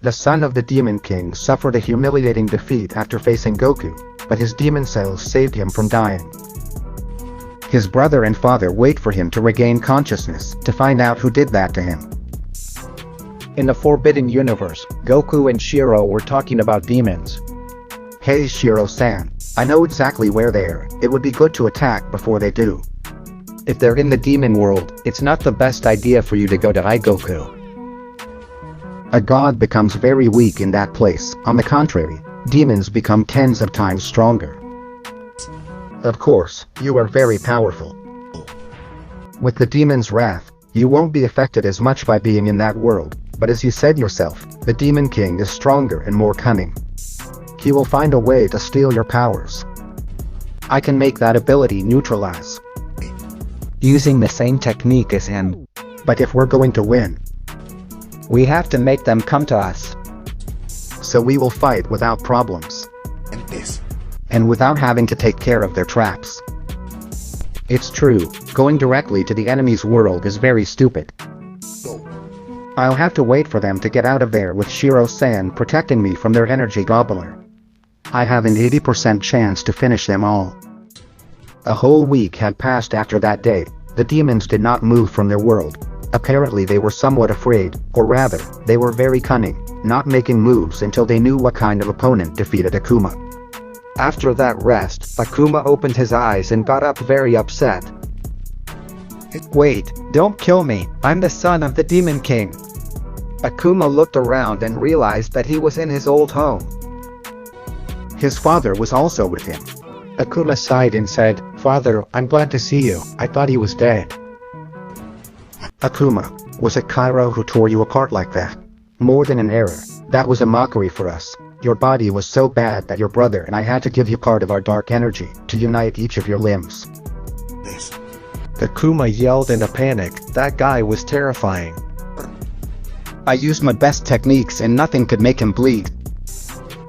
The son of the Demon King suffered a humiliating defeat after facing Goku, but his demon cells saved him from dying. His brother and father wait for him to regain consciousness to find out who did that to him. In the Forbidden Universe, Goku and Shiro were talking about demons. Hey Shiro-san, I know exactly where they are. It would be good to attack before they do. If they're in the demon world, it's not the best idea for you to go to Goku. A god becomes very weak in that place. On the contrary, demons become tens of times stronger. Of course, you are very powerful. With the demon's wrath, you won't be affected as much by being in that world, but as you said yourself, the Demon King is stronger and more cunning. He will find a way to steal your powers. I can make that ability neutralize. Using the same technique as him. But if we're going to win, we have to make them come to us. So we will fight without problems. And without having to take care of their traps. It's true, going directly to the enemy's world is very stupid. I'll have to wait for them to get out of there with Shiro Saiyan protecting me from their energy gobbler. I have an 80% chance to finish them all. A whole week had passed after that day. The demons did not move from their world. Apparently they were somewhat afraid, or rather, they were very cunning, not making moves until they knew what kind of opponent defeated Akuma. After that rest, Akuma opened his eyes and got up very upset. Wait, don't kill me, I'm the son of the Demon King. Akuma looked around and realized that he was in his old home. His father was also with him. Akuma sighed and said, "Father, I'm glad to see you, I thought he was dead." Akuma, was it Cairo who tore you apart like that? More than an error, that was a mockery for us. Your body was so bad that your brother and I had to give you part of our dark energy to unite each of your limbs. Akuma yelled in a panic. That guy was terrifying. I used my best techniques and nothing could make him bleed.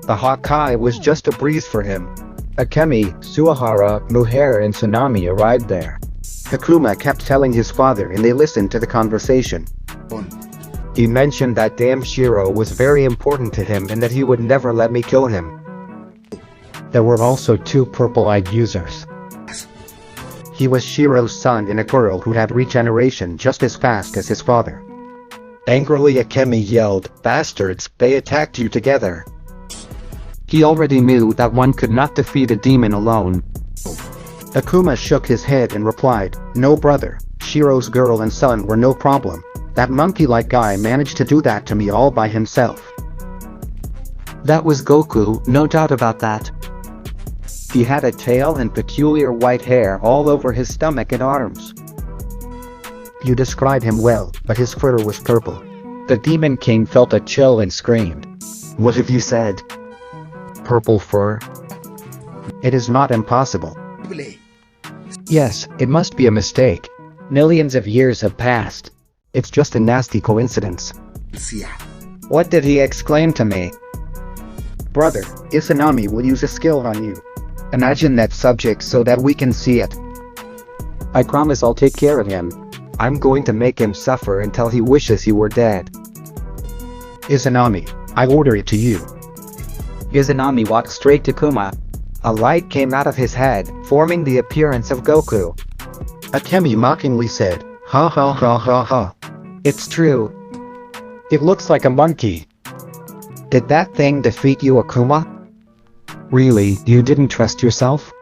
The Hawkeye was just a breeze for him. Akemi, Suahara, Muher and Tsunami arrived there. Akuma kept telling his father and they listened to the conversation. He mentioned that damn Shiro was very important to him and that he would never let me kill him. There were also 2 purple-eyed users. He was Shiro's son and a girl who had regeneration just as fast as his father. Angrily Akemi yelled, "Bastards, they attacked you together." He already knew that one could not defeat a demon alone. Akuma shook his head and replied, "No brother, Shiro's girl and son were no problem. That monkey-like guy managed to do that to me all by himself." That was Goku, no doubt about that. He had a tail and peculiar white hair all over his stomach and arms. You described him well, but his fur was purple. The Demon King felt a chill and screamed. "What have you said? Purple fur? It is not impossible." Yes, it must be a mistake. Millions of years have passed. It's just a nasty coincidence. What did he exclaim to me? "Brother, Izanami will use a skill on you. Imagine that subject so that we can see it. I promise I'll take care of him. I'm going to make him suffer until he wishes he were dead." "Izanami, I order it to you." Izanami walked straight to Kuma. A light came out of his head, forming the appearance of Goku. Akemi mockingly said, "Ha ha ha ha ha." It's true. It looks like a monkey. Did that thing defeat you, Akuma? Really, you didn't trust yourself?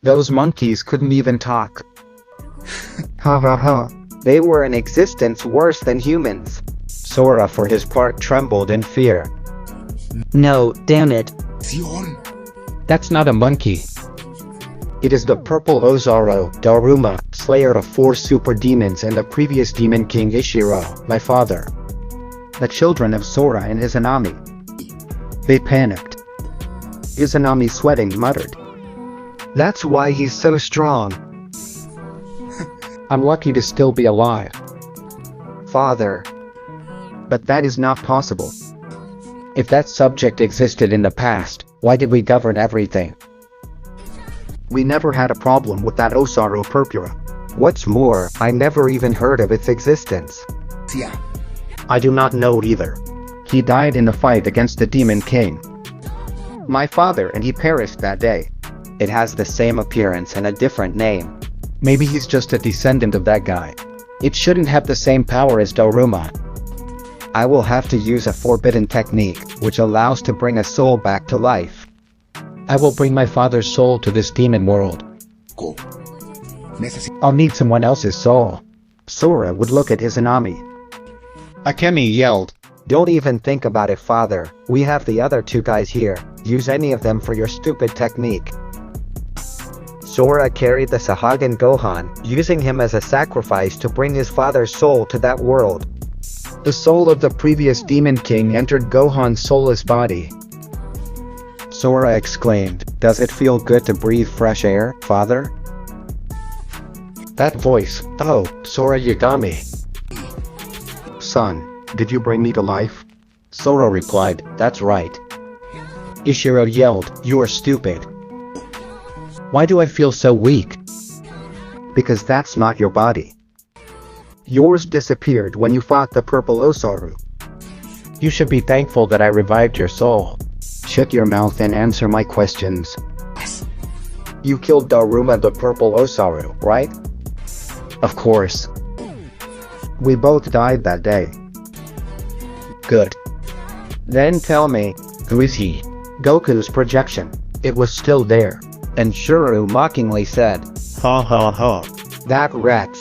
Those monkeys couldn't even talk. Ha ha ha. They were in existence worse than humans. Sora for his part trembled in fear. No, damn it. That's not a monkey. It is the purple Oozaru, Daruma, slayer of 4 super demons and the previous Demon King Ishiro, my father. The children of Sora and Izanami. They panicked. Izanami, sweating, muttered, "That's why he's so strong. I'm lucky to still be alive." Father. But that is not possible. If that subject existed in the past, why did we govern everything? We never had a problem with that Oozaru Purpura. What's more, I never even heard of its existence. I do not know either. He died in the fight against the Demon King. My father and he perished that day. It has the same appearance and a different name. Maybe he's just a descendant of that guy. It shouldn't have the same power as Daruma. I will have to use a forbidden technique, which allows to bring a soul back to life. I will bring my father's soul to this demon world. I'll need someone else's soul. Sora would look at Izanami. Akemi yelled. Don't even think about it, father. We have the other two guys here. Use any of them for your stupid technique. Sora carried the Sahagan Gohan, using him as a sacrifice to bring his father's soul to that world. The soul of the previous Demon King entered Gohan's soulless body. Sora exclaimed, "Does it feel good to breathe fresh air, father?" That voice, oh, Sora Yagami. Son, did you bring me to life? Sora replied, "That's right." Ishiro yelled, "You are stupid. Why do I feel so weak?" Because that's not your body. Yours disappeared when you fought the purple Oozaru. You should be thankful that I revived your soul. Shut your mouth and answer my questions. You killed Daruma the purple Oozaru, right? Of course. We both died that day. Good. Then tell me, who is he? Goku's projection. It was still there. And Shiro mockingly said, Ha ha ha. That wretch.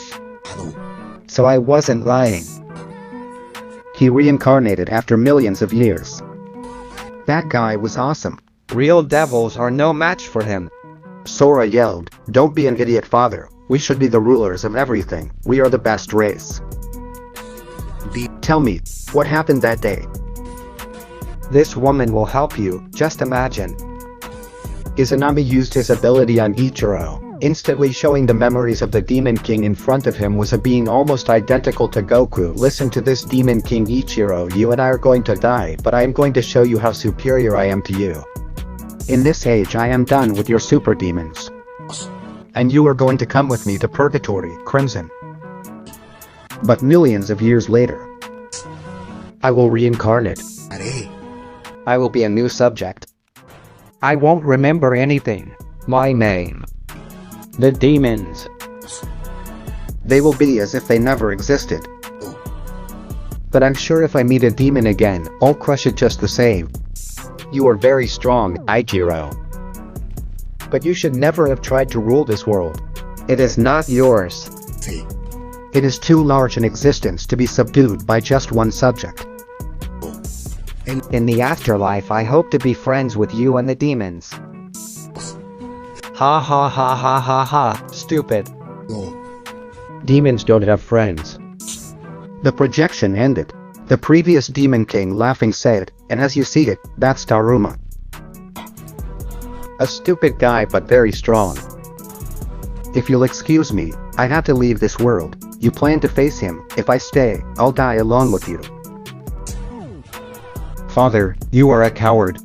So I wasn't lying. He reincarnated after millions of years. That guy was awesome. "Real devils are no match for him." Sora yelled, "Don't be an idiot, father. We should be the rulers of everything. We are the best race." Tell me, what happened that day? This woman will help you, just imagine. Izanami used his ability on Ichiro, instantly showing the memories of the Demon King in front of him was a being almost identical to Goku. Listen to this, Demon King Ichiro, you and I are going to die, but I am going to show you how superior I am to you. In this age I am done with your super demons. And you are going to come with me to Purgatory, Crimson. But millions of years later, I will reincarnate. I will be a new subject. I won't remember anything. My name. The demons. They will be as if they never existed. But I'm sure if I meet a demon again, I'll crush it just the same. You are very strong, Ichiro. But you should never have tried to rule this world. It is not yours. It is too large an existence to be subdued by just one subject. In the afterlife I hope to be friends with you and the demons. Ha ha ha ha ha ha, stupid. Demons don't have friends. The projection ended. The previous Demon King laughing said, and as you see it, that's Daruma. A stupid guy but very strong. If you'll excuse me, I have to leave this world. You plan to face him. If I stay, I'll die along with you. Father, you are a coward.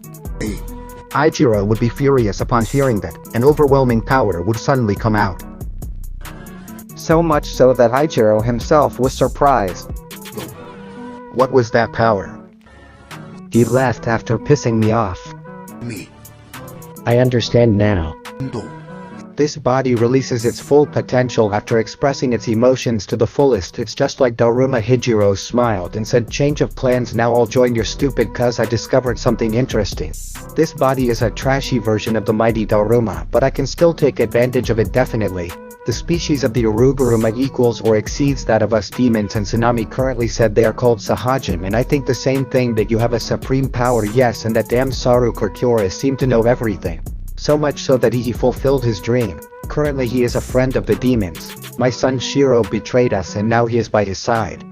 Ichiro would be furious upon hearing that, an overwhelming power would suddenly come out. So much so that Ichiro himself was surprised. What was that power? He left after pissing me off. I understand now. This body releases its full potential after expressing its emotions to the fullest. It's just like Daruma. Hijiro smiled and said, change of plans now, I'll join your stupid cuz I discovered something interesting. This body is a trashy version of the mighty Daruma, but I can still take advantage of it definitely. The species of the Uruguruma equals or exceeds that of us demons, and Tsunami currently said they are called Sahajin, and I think the same thing, that you have a supreme power, yes, and that damn Saru Kurkura seemed to know everything. So much so that he fulfilled his dream. Currently he is a friend of the demons. My son Shiro betrayed us and now he is by his side.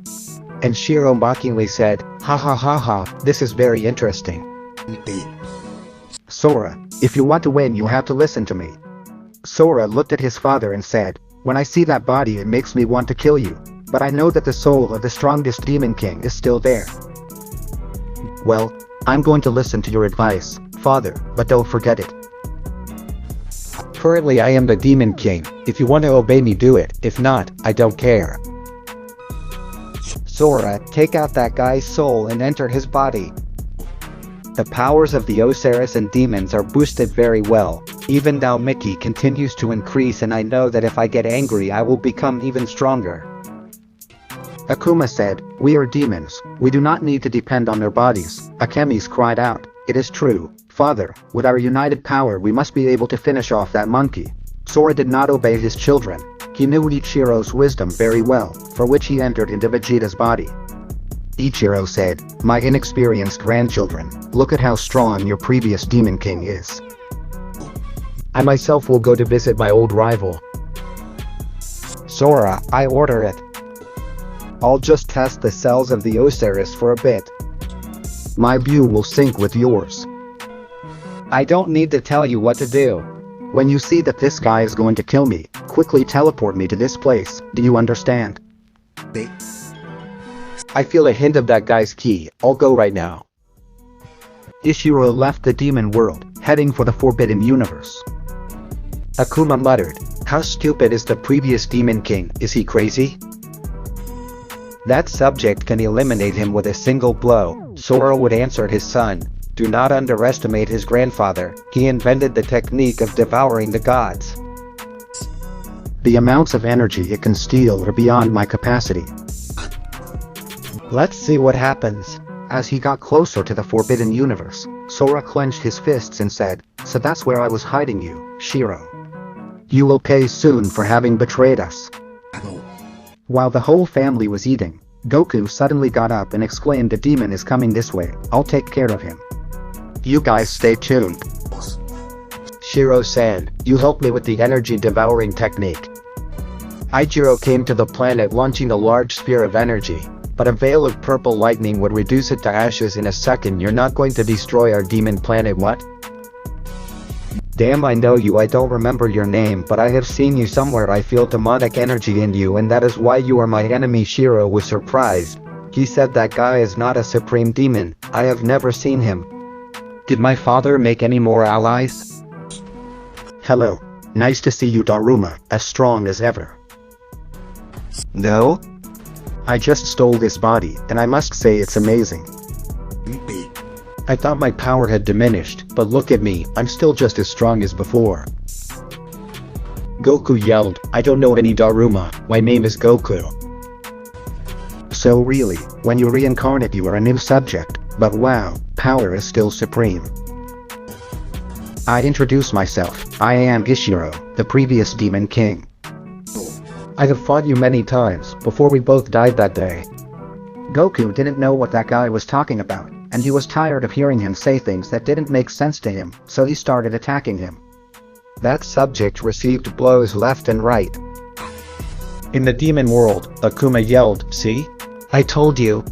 And Shiro mockingly said, ha ha ha ha, this is very interesting. Sora, if you want to win you have to listen to me. Sora looked at his father and said, when I see that body it makes me want to kill you, but I know that the soul of the strongest demon king is still there. Well, I'm going to listen to your advice, father, but don't forget it. Currently I am the Demon King. If you want to obey me, do it. If not, I don't care. Sora, take out that guy's soul and enter his body. The powers of the Oozaru and demons are boosted very well. Even now Mickey continues to increase, and I know that if I get angry I will become even stronger. Akuma said, "We are demons, we do not need to depend on their bodies." Akemis cried out, "It is true, Father, with our united power we must be able to finish off that monkey." Sora did not obey his children. He knew Ichiro's wisdom very well, for which he entered into Vegeta's body. Ichiro said, "My inexperienced grandchildren, look at how strong your previous Demon King is. I myself will go to visit my old rival." Sora, I order it. I'll just test the cells of the Oozaru for a bit. My view will sync with yours. I don't need to tell you what to do. When you see that this guy is going to kill me, quickly teleport me to this place, do you understand? I feel a hint of that guy's key, I'll go right now. Ichiro left the demon world, heading for the Forbidden Universe. Akuma muttered, "How stupid is the previous Demon King, is he crazy? That subject can eliminate him with a single blow." Sora would answer his son, "Do not underestimate his grandfather, he invented the technique of devouring the gods. The amounts of energy it can steal are beyond my capacity." Let's see what happens. As he got closer to the Forbidden Universe, Sora clenched his fists and said, "So that's where I was hiding you, Shiro. You will pay soon for having betrayed us." While the whole family was eating, Goku suddenly got up and exclaimed, "A demon is coming this way, I'll take care of him. You guys stay tuned." Shiro-san, you helped me with the energy devouring technique. Ichiro came to the planet launching a large sphere of energy, but a veil of purple lightning would reduce it to ashes in a second. You're not going to destroy our demon planet, what? Damn, I know you. I don't remember your name, but I have seen you somewhere. I feel demonic energy in you, and that is why you are my enemy." Shiro was surprised. He said, "That guy is not a supreme demon. I have never seen him. Did my father make any more allies?" "Hello. Nice to see you, Daruma, as strong as ever." "No? I just stole this body, and I must say it's amazing. I thought my power had diminished, but look at me, I'm still just as strong as before." Goku yelled, "I don't know any Daruma, my name is Goku." So really, when you reincarnate you are a new subject, but wow, power is still supreme. I introduce myself, I am Ishiro, the previous Demon King. I have fought you many times, before we both died that day. Goku didn't know what that guy was talking about, and he was tired of hearing him say things that didn't make sense to him, so he started attacking him. That subject received blows left and right. In the demon world, Akuma yelled, "See? I told you.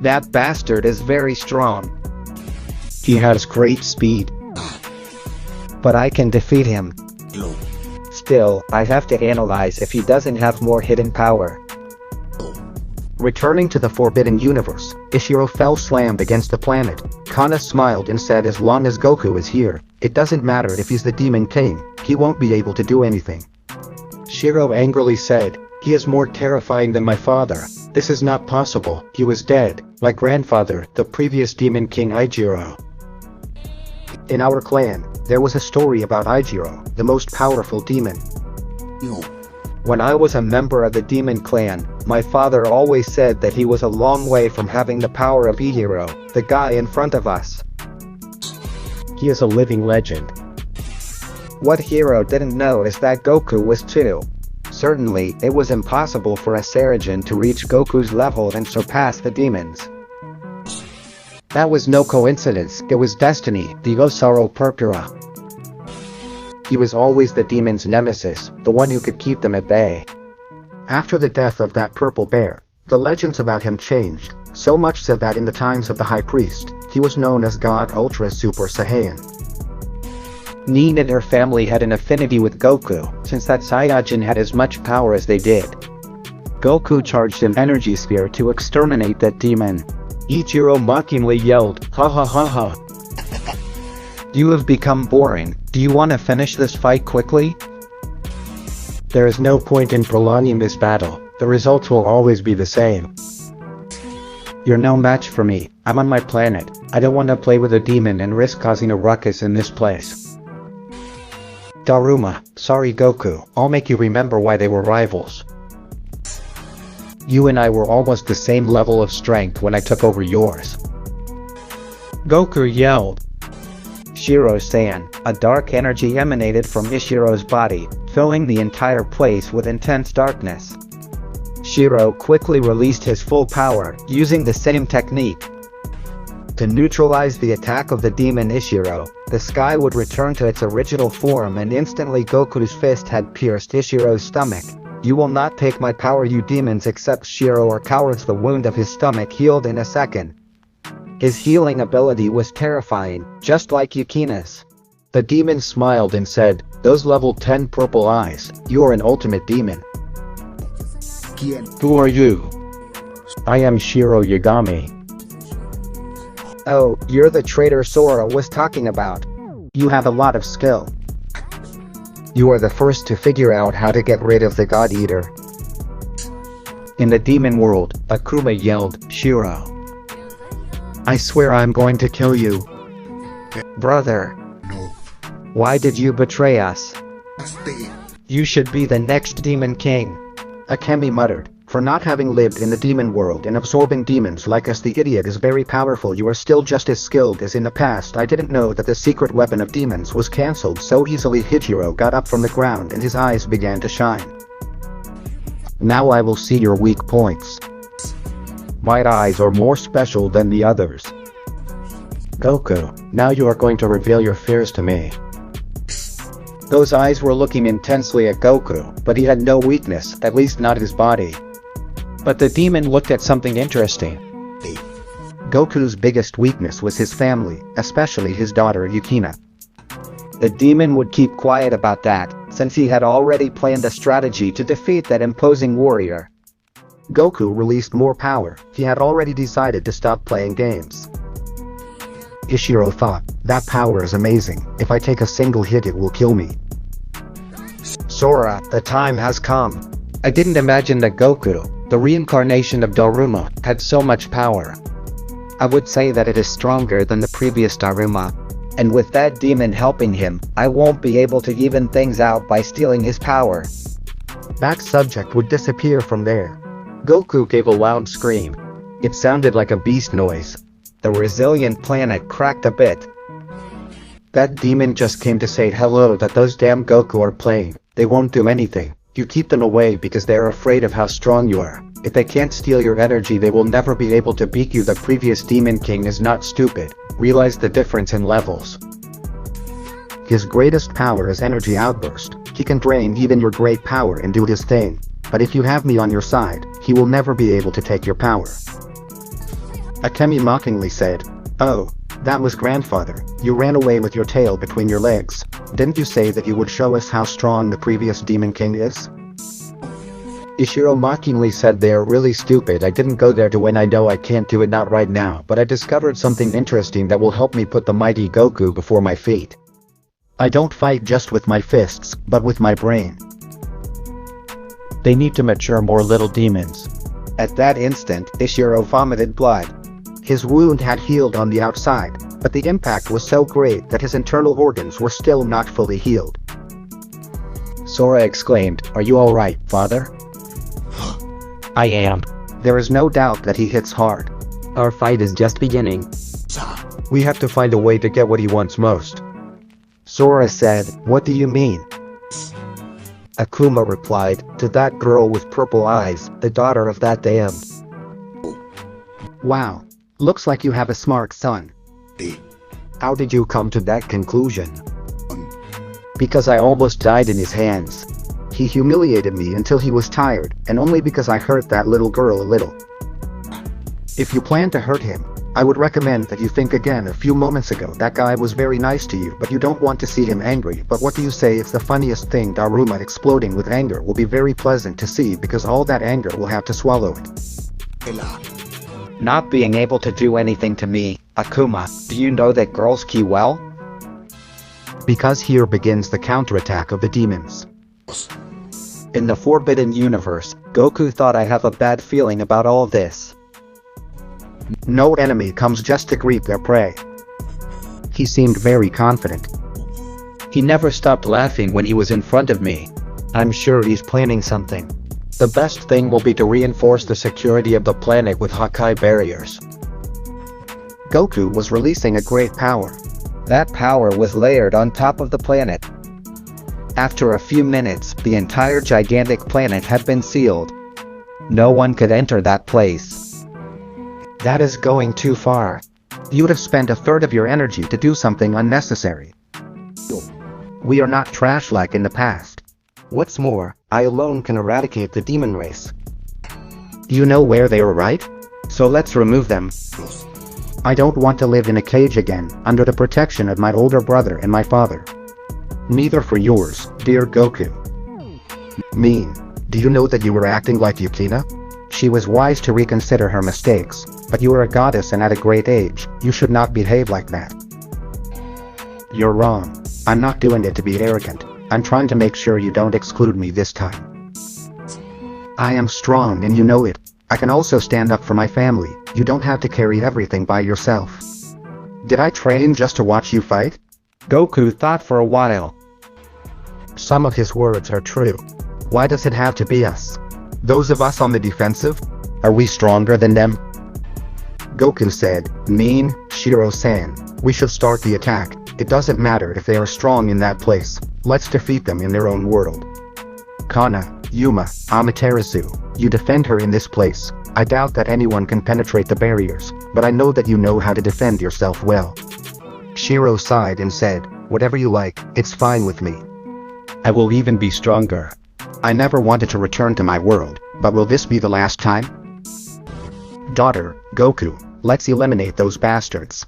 That bastard is very strong. He has great speed. But I can defeat him. Still, I have to analyze if he doesn't have more hidden power." Returning to the Forbidden Universe, Ishiro fell slammed against the planet. Kana smiled and said, "As long as Goku is here, it doesn't matter if he's the Demon King, he won't be able to do anything." Shiro angrily said, "He is more terrifying than my father. This is not possible. He was dead. My grandfather, the previous Demon King Ichiro." In our clan, there was a story about Ichiro, the most powerful demon. When I was a member of the demon clan, my father always said that he was a long way from having the power of Ichiro, the guy in front of us. He is a living legend. What Hiro didn't know is that Goku was too. Certainly, it was impossible for a Saiyajin to reach Goku's level and surpass the demons. That was no coincidence, it was destiny, the Oozaru Purpura. He was always the demon's nemesis, the one who could keep them at bay. After the death of that purple bear, the legends about him changed, so much so that in the times of the High Priest, he was known as God Ultra Super Saiyan. Nin and her family had an affinity with Goku, since that Saiyajin had as much power as they did. Goku charged an energy sphere to exterminate that demon. Ichiro mockingly yelled, "Ha ha ha ha. You have become boring. Do you want to finish this fight quickly?" There is no point in prolonging this battle. The results will always be the same. You're no match for me. I'm on my planet. I don't want to play with a demon and risk causing a ruckus in this place. Daruma, sorry Goku, I'll make you remember why they were rivals. You and I were almost the same level of strength when I took over yours. Goku yelled. Shiro Saiyan, a dark energy emanated from Ishiro's body, filling the entire place with intense darkness. Shiro quickly released his full power, using the same technique. To neutralize the attack of the demon Ishiro, the sky would return to its original form and instantly Goku's fist had pierced Ishiro's stomach. You will not take my power, you demons, except Shiro or cowards. The wound of his stomach healed in a second. His healing ability was terrifying, just like Yukina's. The demon smiled and said, "Those level 10 purple eyes, you are an ultimate demon." Who are you? I am Shiro Yagami. Oh, you're the traitor Sora was talking about. You have a lot of skill. You are the first to figure out how to get rid of the God Eater. In the demon world, Akuma yelled, Shiro. I swear I'm going to kill you. Brother. Why did you betray us? You should be the next Demon King. Akemi muttered, for not having lived in the demon world and absorbing demons like us, the idiot is very powerful. You are still just as skilled as in the past. I didn't know that the secret weapon of demons was cancelled so easily. Hiro got up from the ground and his eyes began to shine. Now I will see your weak points. My eyes are more special than the others. Goku, now you are going to reveal your fears to me. Those eyes were looking intensely at Goku, but he had no weakness, at least not his body. But the demon looked at something interesting. Goku's biggest weakness was his family, especially his daughter Yukina. The demon would keep quiet about that, since he had already planned a strategy to defeat that imposing warrior. Goku released more power. He had already decided to stop playing games. Ishiro thought, that power is amazing. If I take a single hit it will kill me. Sora, the time has come. I didn't imagine that Goku, the reincarnation of Daruma, had so much power. I would say that it is stronger than the previous Daruma. And with that demon helping him, I won't be able to even things out by stealing his power. That subject would disappear from there. Goku gave a loud scream. It sounded like a beast noise. The resilient planet cracked a bit. That demon just came to say hello. That those damn Goku are playing. They won't do anything. You keep them away because they are afraid of how strong you are. If they can't steal your energy they will never be able to beat you. The previous Demon King is not stupid. Realize the difference in levels. His greatest power is energy outburst. He can drain even your great power and do his thing. But if you have me on your side, he will never be able to take your power. Akemi mockingly said, "Oh, that was grandfather. You ran away with your tail between your legs. Didn't you say that you would show us how strong the previous Demon King is?" Ishiro mockingly said, "They are really stupid. I didn't go there to win. I know I can't do it, not right now, but I discovered something interesting that will help me put the mighty Goku before my feet. I don't fight just with my fists, but with my brain. They need to mature more, little demons." At that instant, Ishiro vomited blood. His wound had healed on the outside, but the impact was so great that his internal organs were still not fully healed. Sora exclaimed, "Are you alright, father?" I am. There is no doubt that he hits hard. Our fight is just beginning. We have to find a way to get what he wants most. Sora said, "What do you mean?" Akuma replied, "To that girl with purple eyes, the daughter of that damn." Wow. Looks like you have a smart son. How did you come to that conclusion? Because I almost died in his hands. He humiliated me until he was tired, and only because I hurt that little girl a little. If you plan to hurt him, I would recommend that you think again. A few moments ago that guy was very nice to you, but you don't want to see him angry. But what do you say? It's the funniest thing. Daruma exploding with anger will be very pleasant to see because all that anger will have to swallow it. Not being able to do anything to me, Akuma, do you know that girls key well? Because here begins the counterattack of the demons. In the Forbidden Universe, Goku thought I have a bad feeling about all this. No enemy comes just to greet their prey. He seemed very confident. He never stopped laughing when he was in front of me. I'm sure he's planning something. The best thing will be to reinforce the security of the planet with Hakai barriers. Goku was releasing a great power. That power was layered on top of the planet. After a few minutes, the entire gigantic planet had been sealed. No one could enter that place. That is going too far. You'd have spent a third of your energy to do something unnecessary. We are not trash like in the past. What's more, I alone can eradicate the demon race. Do you know where they are, right? So let's remove them. I don't want to live in a cage again, under the protection of my older brother and my father. Neither for yours, dear Goku. Mean. Do you know that you were acting like Yukina? She was wise to reconsider her mistakes, but you are a goddess and at a great age, you should not behave like that. You're wrong. I'm not doing it to be arrogant. I'm trying to make sure you don't exclude me this time. I am strong and you know it. I can also stand up for my family. You don't have to carry everything by yourself. Did I train just to watch you fight? Goku thought for a while. Some of his words are true. Why does it have to be us? Those of us on the defensive? Are we stronger than them? Goku said, "Mean, Shiro Saiyan, we should start the attack. It doesn't matter if they are strong in that place. Let's defeat them in their own world. Kana, Yuma, Amaterasu, you defend her in this place. I doubt that anyone can penetrate the barriers, but I know that you know how to defend yourself well." Shiro sighed and said, "Whatever you like, it's fine with me. I will even be stronger. I never wanted to return to my world, but will this be the last time? Daughter, Goku, let's eliminate those bastards."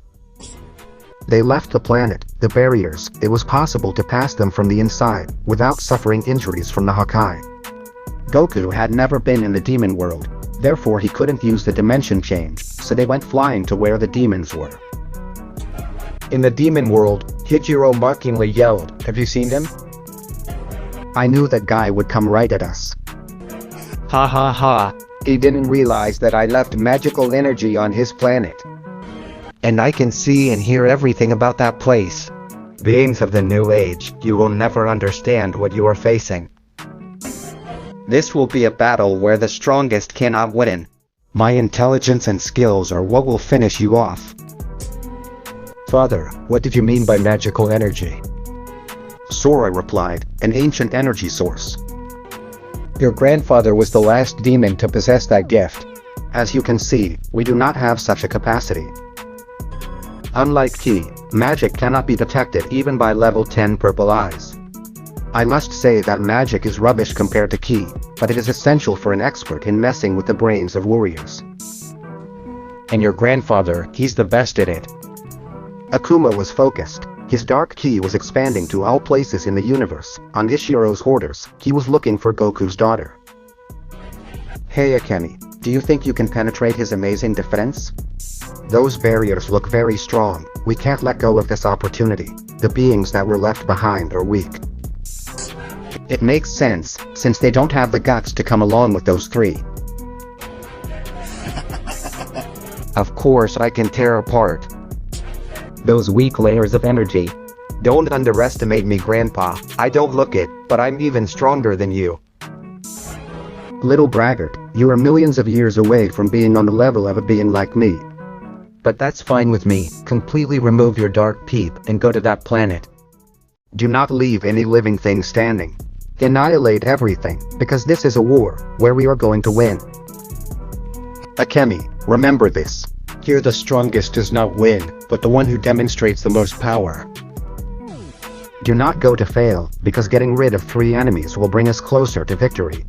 They left the planet, the barriers. It was possible to pass them from the inside, without suffering injuries from the Hakai. Goku had never been in the demon world, therefore he couldn't use the dimension change, so they went flying to where the demons were. In the demon world, Hijiro mockingly yelled, "Have you seen him?" I knew that guy would come right at us. Ha ha ha. He didn't realize that I left magical energy on his planet. And I can see and hear everything about that place. Beings of the new age, you will never understand what you are facing. This will be a battle where the strongest cannot win. My intelligence and skills are what will finish you off. Father, what did you mean by magical energy? Sora replied, "An ancient energy source. Your grandfather was the last demon to possess that gift. As you can see, we do not have such a capacity. Unlike Ki, magic cannot be detected even by level 10 purple eyes. I must say that magic is rubbish compared to Ki, but it is essential for an expert in messing with the brains of warriors." And your grandfather, he's the best at it. Akuma was focused. His dark Ki was expanding to all places in the universe. On Ishiro's orders, he was looking for Goku's daughter. "Hey Akemi, do you think you can penetrate his amazing defense? Those barriers look very strong. We can't let go of this opportunity. The beings that were left behind are weak." It makes sense, since they don't have the guts to come along with those three. Of course I can tear apart those weak layers of energy. Don't underestimate me, Grandpa. I don't look it, but I'm even stronger than you. Little braggart, you are millions of years away from being on the level of a being like me. But that's fine with me. Completely remove your dark peep and go to that planet. Do not leave any living thing standing. Annihilate everything, because this is a war, where we are going to win. Akemi, remember this. Here the strongest does not win, but the one who demonstrates the most power. Do not go to fail, because getting rid of 3 enemies will bring us closer to victory.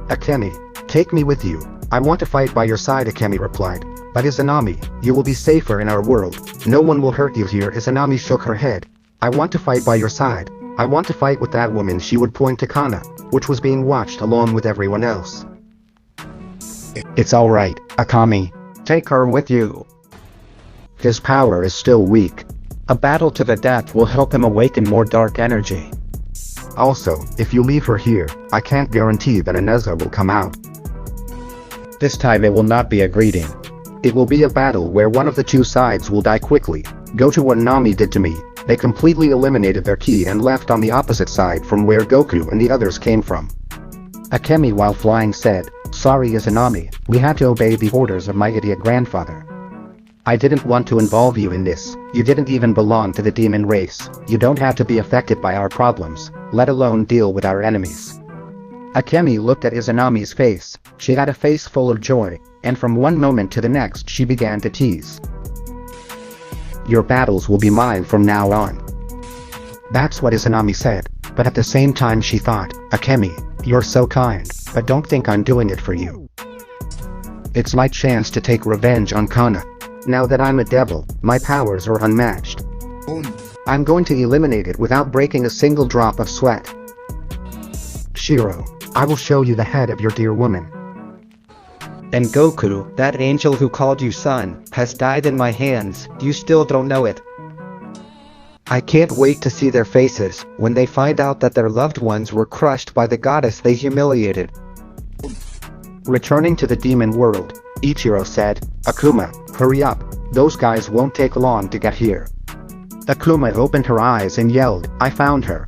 Akemi, take me with you. I want to fight by your side, Akemi replied. But Izanami, you will be safer in our world. No one will hurt you here. Izanami shook her head. I want to fight by your side. I want to fight with that woman. She would point to Kana, which was being watched along with everyone else. It's alright, Akami. Take her with you. His power is still weak. A battle to the death will help him awaken more dark energy. Also, if you leave her here, I can't guarantee that Ineza will come out. This time it will not be a greeting. It will be a battle where one of the two sides will die quickly. Go to what Nami did to me. They completely eliminated their ki and left on the opposite side from where Goku and the others came from. Akemi while flying said, "Sorry Izanami, we had to obey the orders of my idiot grandfather. I didn't want to involve you in this. You didn't even belong to the demon race. You don't have to be affected by our problems, let alone deal with our enemies." Akemi looked at Izanami's face. She had a face full of joy, and from one moment to the next she began to tease. "Your battles will be mine from now on." That's what Izanami said, but at the same time she thought, "Akemi, you're so kind, but don't think I'm doing it for you. It's my chance to take revenge on Kana. Now that I'm a devil, my powers are unmatched. I'm going to eliminate it without breaking a single drop of sweat. Shiro, I will show you the head of your dear woman." And Goku, that angel who called you son, has died in my hands. You still don't know it. I can't wait to see their faces when they find out that their loved ones were crushed by the goddess they humiliated. Returning to the demon world, Ichiro said, "Akuma, hurry up, those guys won't take long to get here." Akuma opened her eyes and yelled, "I found her.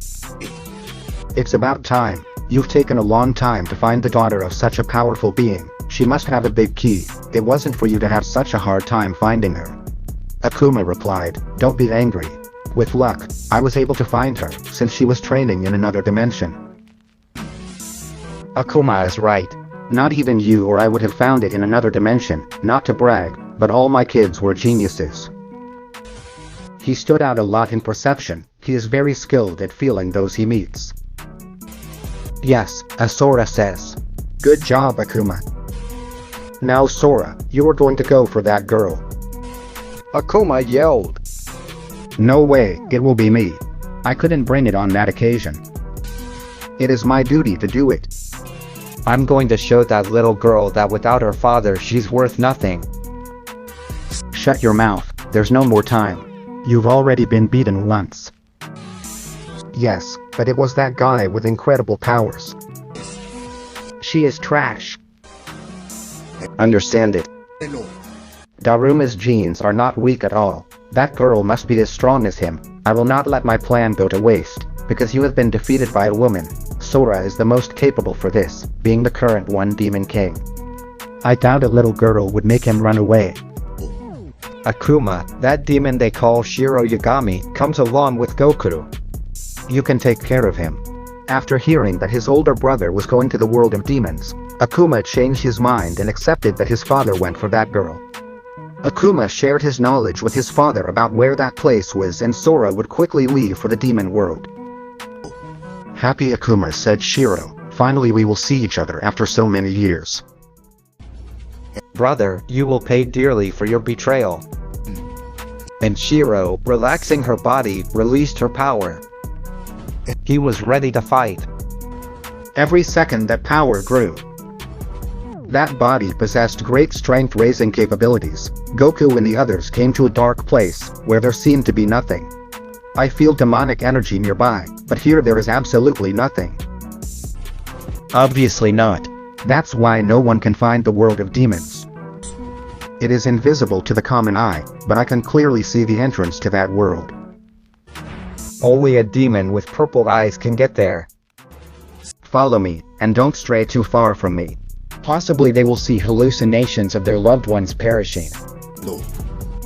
It's about time. You've taken a long time to find the daughter of such a powerful being. She must have a big key. It wasn't for you to have such a hard time finding her." Akuma replied, "Don't be angry. With luck, I was able to find her since she was training in another dimension." Akuma is right. Not even you or I would have found it in another dimension, not to brag, but all my kids were geniuses. He stood out a lot in perception. He is very skilled at feeling those he meets. Yes, as Sora says. Good job, Akuma. Now Sora, you are going to go for that girl. Akuma yelled. No way, it will be me. I couldn't bring it on that occasion. It is my duty to do it. I'm going to show that little girl that without her father she's worth nothing. Shut your mouth, there's no more time. You've already been beaten once. Yes, but it was that guy with incredible powers. She is trash. Understand it. Daruma's genes are not weak at all. That girl must be as strong as him. I will not let my plan go to waste, because you have been defeated by a woman. Sora is the most capable for this, being the current one Demon King. I doubt a little girl would make him run away. Akuma, that demon they call Shiro Yagami, comes along with Goku. You can take care of him. After hearing that his older brother was going to the world of demons, Akuma changed his mind and accepted that his father went for that girl. Akuma shared his knowledge with his father about where that place was, and Sora would quickly leave for the demon world. Happy Akuma, said Shiro. Finally we will see each other after so many years. Brother, you will pay dearly for your betrayal. And Shiro, relaxing her body, released her power. He was ready to fight. Every second that power grew, that body possessed great strength-raising capabilities. Goku and the others came to a dark place, where there seemed to be nothing. I feel demonic energy nearby, but here there is absolutely nothing. Obviously not. That's why no one can find the world of demons. It is invisible to the common eye, but I can clearly see the entrance to that world. Only a demon with purple eyes can get there. Follow me, and don't stray too far from me. Possibly they will see hallucinations of their loved ones perishing.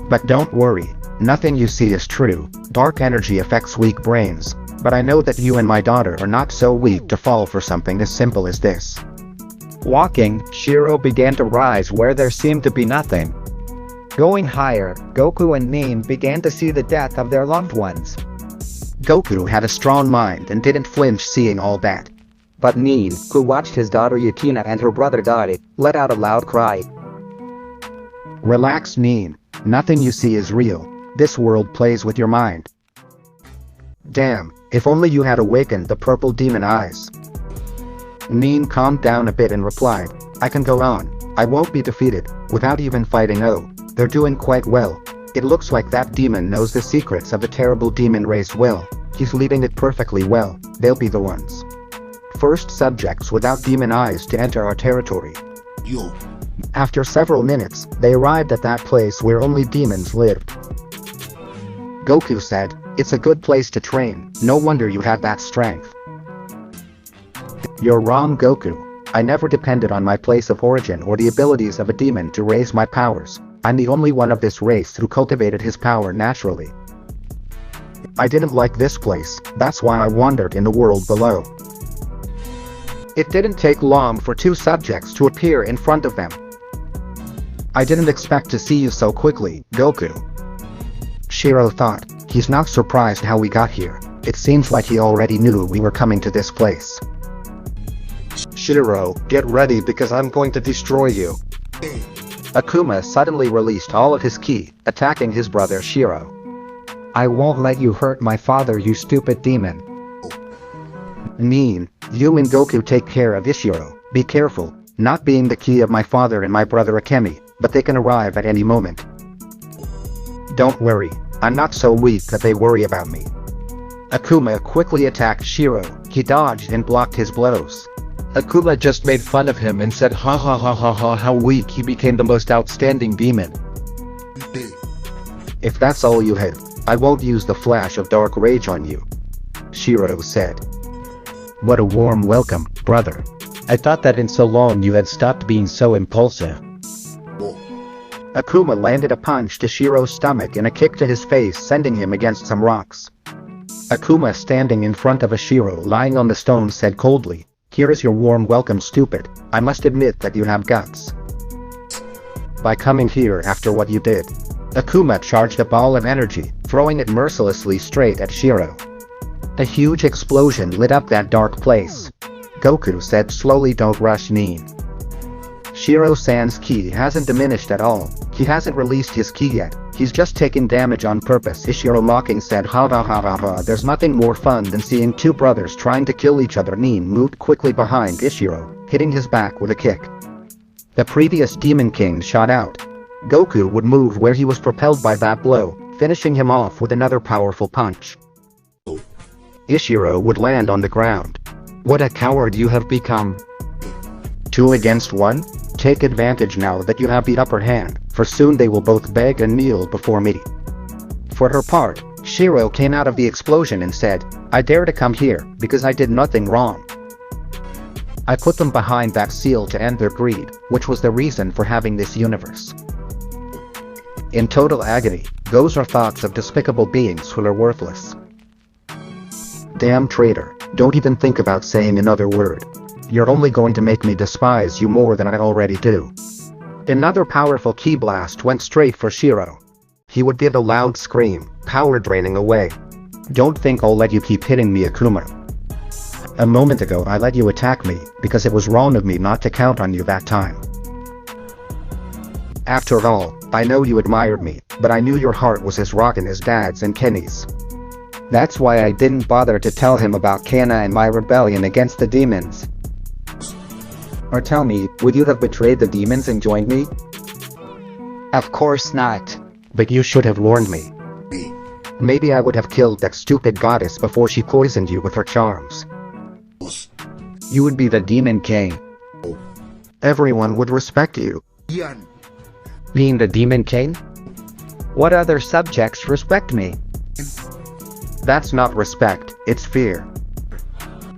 But don't worry, nothing you see is true. Dark energy affects weak brains, but I know that you and my daughter are not so weak to fall for something as simple as this. Walking, Shiro began to rise where there seemed to be nothing. Going higher, Goku and Nin began to see the death of their loved ones. Goku had a strong mind and didn't flinch seeing all that. But Nin, who watched his daughter Yukina and her brother die, let out a loud cry. Relax, Nin. Nothing you see is real. This world plays with your mind. Damn, if only you had awakened the purple demon eyes. Nin calmed down a bit and replied, I can go on. I won't be defeated, without even fighting. Oh, they're doing quite well. It looks like that demon knows the secrets of the terrible demon race well. He's leading it perfectly well. They'll be the ones. First subjects without demon eyes to enter our territory. After several minutes, they arrived at that place where only demons lived. Goku said, "It's a good place to train, no wonder you had that strength." "You're wrong, Goku. I never depended on my place of origin or the abilities of a demon to raise my powers. I'm the only one of this race who cultivated his power naturally. I didn't like this place, that's why I wandered in the world below." It didn't take long for two subjects to appear in front of them. "I didn't expect to see you so quickly, Goku." Shiro thought, he's not surprised how we got here. It seems like he already knew we were coming to this place. Shiro, get ready because I'm going to destroy you. Akuma suddenly released all of his ki, attacking his brother Shiro. I won't let you hurt my father, you stupid demon. Mean, you and Goku take care of Ishiro. Be careful, not being the ki of my father and my brother Akemi, but they can arrive at any moment. Don't worry, I'm not so weak that they worry about me. Akuma quickly attacked Shiro. He dodged and blocked his blows. Akuma just made fun of him and said ha ha ha ha ha how weak he became the most outstanding demon. If that's all you had, I won't use the flash of dark rage on you, Shiro said. What a warm welcome, brother. I thought that in so long you had stopped being so impulsive. Akuma landed a punch to Shiro's stomach and a kick to his face, sending him against some rocks. Akuma, standing in front of a Shiro lying on the stone, said coldly, "Here is your warm welcome, stupid. I must admit that you have guts. By coming here after what you did." Akuma charged a ball of energy, throwing it mercilessly straight at Shiro. A huge explosion lit up that dark place. Goku said slowly, "Don't rush, Nin. Shiro-san's ki hasn't diminished at all. He hasn't released his ki yet. He's just taking damage on purpose." Ishiro mocking said, "Ha ha ha ha ha, there's nothing more fun than seeing two brothers trying to kill each other." Nin moved quickly behind Ishiro, hitting his back with a kick. The previous Demon King shot out. Goku would move where he was propelled by that blow, finishing him off with another powerful punch. Ishiro would land on the ground. What a coward you have become. 2 against 1? Take advantage now that you have the upper hand, for soon they will both beg and kneel before me. For her part, Shiro came out of the explosion and said, "I dare to come here, because I did nothing wrong. I put them behind that seal to end their greed, which was the reason for having this universe." In total agony, those are thoughts of despicable beings who are worthless. Damn traitor, don't even think about saying another word. You're only going to make me despise you more than I already do. Another powerful ki blast went straight for Shiro. He would give a loud scream, power draining away. "Don't think I'll let you keep hitting me, Akuma. A moment ago I let you attack me, because it was wrong of me not to count on you that time. After all, I know you admired me, but I knew your heart was as rotten as Dad's and Kenny's. That's why I didn't bother to tell him about Kana and my rebellion against the demons. Or tell me, would you have betrayed the demons and joined me? Of course not. But you should have warned me. Maybe I would have killed that stupid goddess before she poisoned you with her charms. You would be the Demon King. Everyone would respect you." Being the Demon King? What other subjects respect me? That's not respect, it's fear.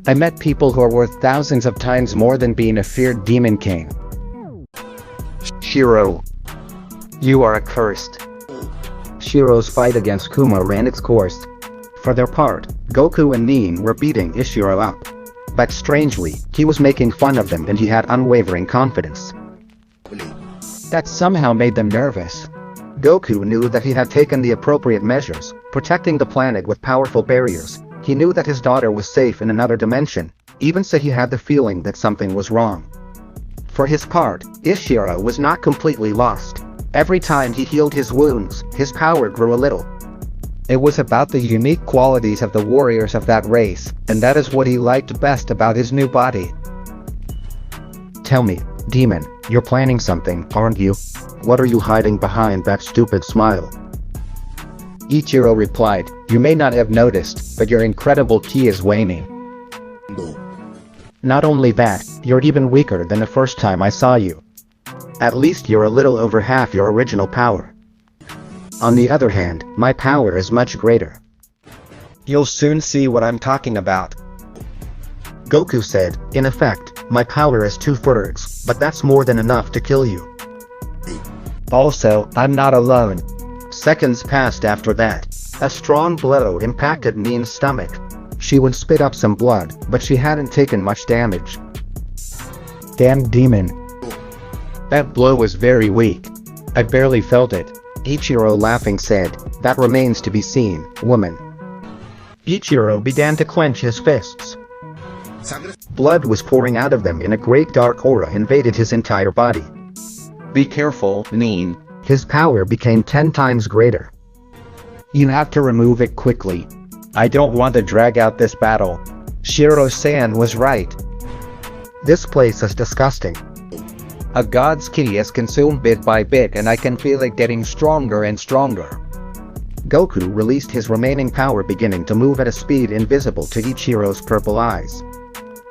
I met people who are worth thousands of times more than being a feared Demon King. Shiro, you are accursed. Shiro's fight against Kuma ran its course. For their part, Goku and Nin were beating Ishiro up. But strangely, he was making fun of them and he had unwavering confidence. That somehow made them nervous. Goku knew that he had taken the appropriate measures, protecting the planet with powerful barriers. He knew that his daughter was safe in another dimension, even so he had the feeling that something was wrong. For his part, Ishiro was not completely lost. Every time he healed his wounds, his power grew a little. It was about the unique qualities of the warriors of that race, and that is what he liked best about his new body. Tell me, Demon, you're planning something, aren't you? What are you hiding behind that stupid smile? Ichiro replied, "You may not have noticed, but your incredible ki is waning." Not only that, you're even weaker than the first time I saw you. At least you're a little over half your original power. On the other hand, my power is much greater. You'll soon see what I'm talking about. Goku said, in effect, my power is 2 thirds, but that's more than enough to kill you. Also, I'm not alone. Seconds passed after that. A strong blow impacted Nin's stomach. She would spit up some blood, but she hadn't taken much damage. Damn demon. That blow was very weak. I barely felt it. Ichiro laughing said, that remains to be seen, woman. Ichiro began to clench his fists. Blood was pouring out of them and a great dark aura invaded his entire body. Be careful, Nin. His power became 10 times greater. You have to remove it quickly. I don't want to drag out this battle. Shiro Saiyan was right. This place is disgusting. A god's ki is consumed bit by bit and I can feel it getting stronger and stronger. Goku released his remaining power, beginning to move at a speed invisible to Ichiro's purple eyes.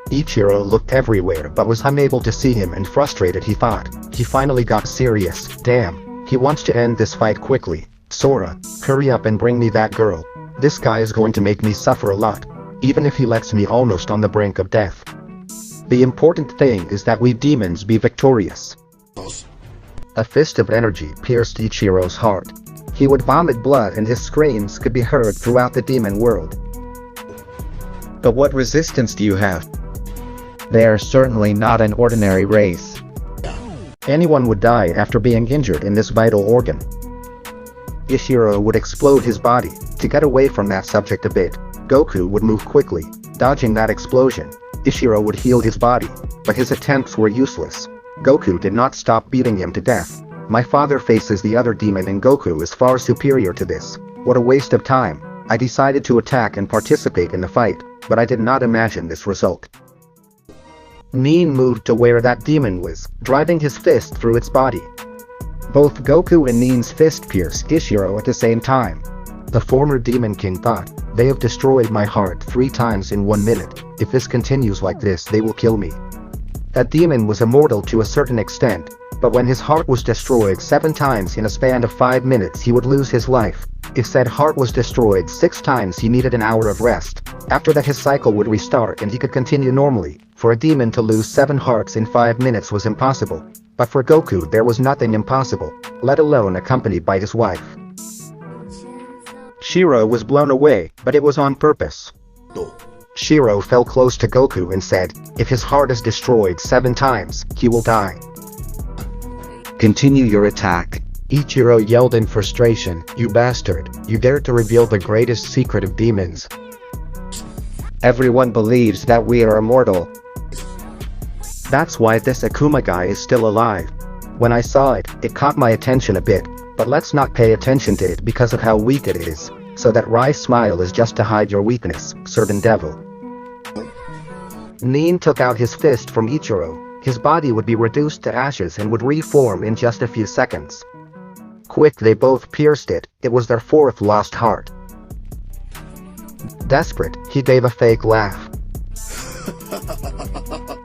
Ichiro looked everywhere but was unable to see him, and frustrated he thought, he finally got serious. Damn, he wants to end this fight quickly. Sora, hurry up and bring me that girl. This guy is going to make me suffer a lot, even if he lets me almost on the brink of death. The important thing is that we demons be victorious. A fist of energy pierced Ichiro's heart. He would vomit blood and his screams could be heard throughout the demon world. But what resistance do you have? They are certainly not an ordinary race. Anyone would die after being injured in this vital organ. Ichiro would explode his body. To get away from that subject a bit, Goku would move quickly, dodging that explosion. Ichiro would heal his body, but his attempts were useless. Goku did not stop beating him to death. My father faces the other demon and Goku is far superior to this. What a waste of time. I decided to attack and participate in the fight, but I did not imagine this result. Nin moved to where that demon was, driving his fist through its body. Both Goku and Nin's fist pierced Ichiro at the same time. The former Demon King thought, they have destroyed my heart 3 times in 1 minute. If this continues like this, they will kill me. That demon was immortal to a certain extent, but when his heart was destroyed 7 times in a span of 5 minutes, he would lose his life. If said heart was destroyed 6 times, he needed an hour of rest. After that, his cycle would restart and he could continue normally. For a demon to lose 7 hearts in 5 minutes was impossible. But for Goku there was nothing impossible, let alone accompanied by his wife. Shiro was blown away, but it was on purpose. Shiro fell close to Goku and said, if his heart is destroyed 7 times, he will die. Continue your attack. Ichiro yelled in frustration, you bastard, you dared to reveal the greatest secret of demons. Everyone believes that we are immortal. That's why this Akuma guy is still alive. When I saw it, it caught my attention a bit, but let's not pay attention to it because of how weak it is. So that wry smile is just to hide your weakness, servant devil. Nin took out his fist from Ichiro. His body would be reduced to ashes and would reform in just a few seconds. Quick, they both pierced it. It was their 4th lost heart. Desperate, he gave a fake laugh.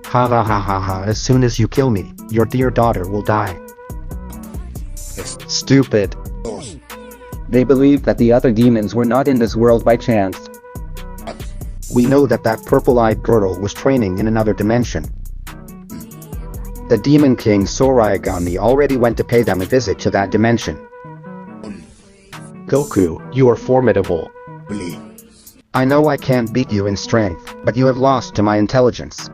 Ha ha ha ha ha, as soon as you kill me, your dear daughter will die. Stupid. They believed that the other demons were not in this world by chance. We know that that purple-eyed girl was training in another dimension. The Demon King Sorayagami already went to pay them a visit to that dimension. Goku, you are formidable. I know I can't beat you in strength, but you have lost to my intelligence.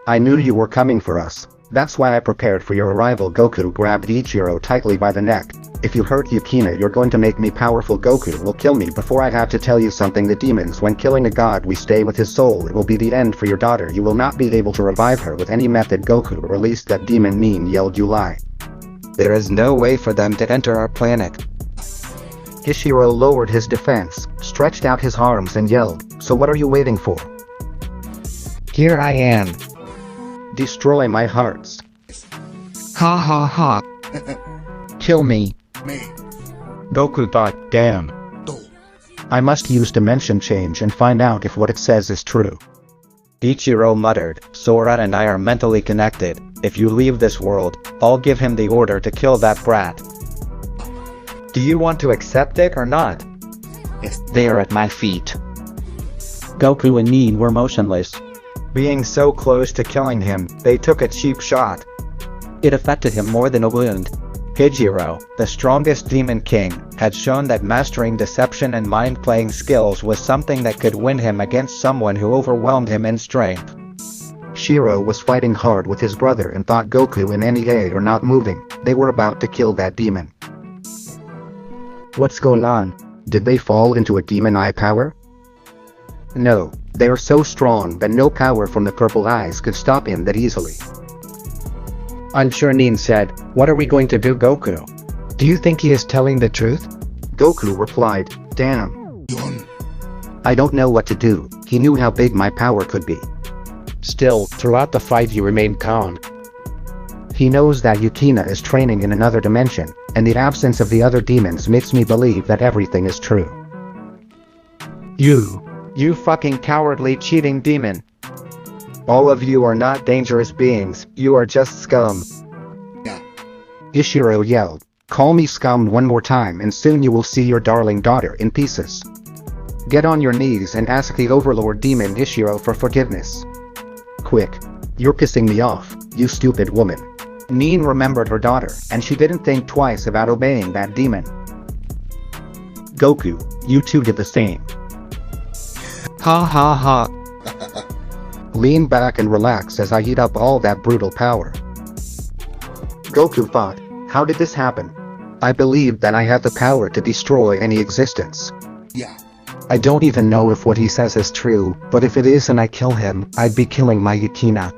I knew you were coming for us. That's why I prepared for your arrival. Goku grabbed Ichiro tightly by the neck. If you hurt Yukina, you're going to make me powerful. Goku will kill me before I have to tell you something. The demons, when killing a god, we stay with his soul. It will be the end for your daughter. You will not be able to revive her with any method. Goku released that demon. Nin yelled, you lie. There is no way for them to enter our planet. Ichiro lowered his defense, stretched out his arms and yelled, so what are you waiting for? Here I am. Destroy my hearts. Ha ha ha. Kill me. Goku thought, damn. I must use dimension change and find out if what it says is true. Ichiro muttered, Sora and I are mentally connected. If you leave this world, I'll give him the order to kill that brat. Do you want to accept it or not? They are at my feet. Goku and Nin were motionless. Being so close to killing him, they took a cheap shot. It affected him more than a wound. Shiro, the strongest demon king, had shown that mastering deception and mind-playing skills was something that could win him against someone who overwhelmed him in strength. Shiro was fighting hard with his brother and thought Goku and NEA are not moving. They were about to kill that demon. What's going on? Did they fall into a demon eye power? No, they are so strong that no power from the purple eyes could stop him that easily. I'm sure Nin said, "What are we going to do, Goku?" Do you think he is telling the truth? Goku replied, "Damn. I don't know what to do." He knew how big my power could be. Still, throughout the fight he remained calm. He knows that Yukina is training in another dimension, and the absence of the other demons makes me believe that everything is true. You fucking cowardly cheating demon. All of you are not dangerous beings, you are just scum. Shiro yelled, "Call me scum one more time and soon you will see your darling daughter in pieces. Get on your knees and ask the Overlord Demon Shiro for forgiveness. Quick. You're pissing me off, you stupid woman." Nin remembered her daughter, and she didn't think twice about obeying that demon. Goku, you two did the same. Ha ha ha. Lean back and relax as I eat up all that brutal power. Goku thought, how did this happen? I believed that I had the power to destroy any existence. I don't even know if what he says is true, but if it is and I kill him, I'd be killing my Yukina.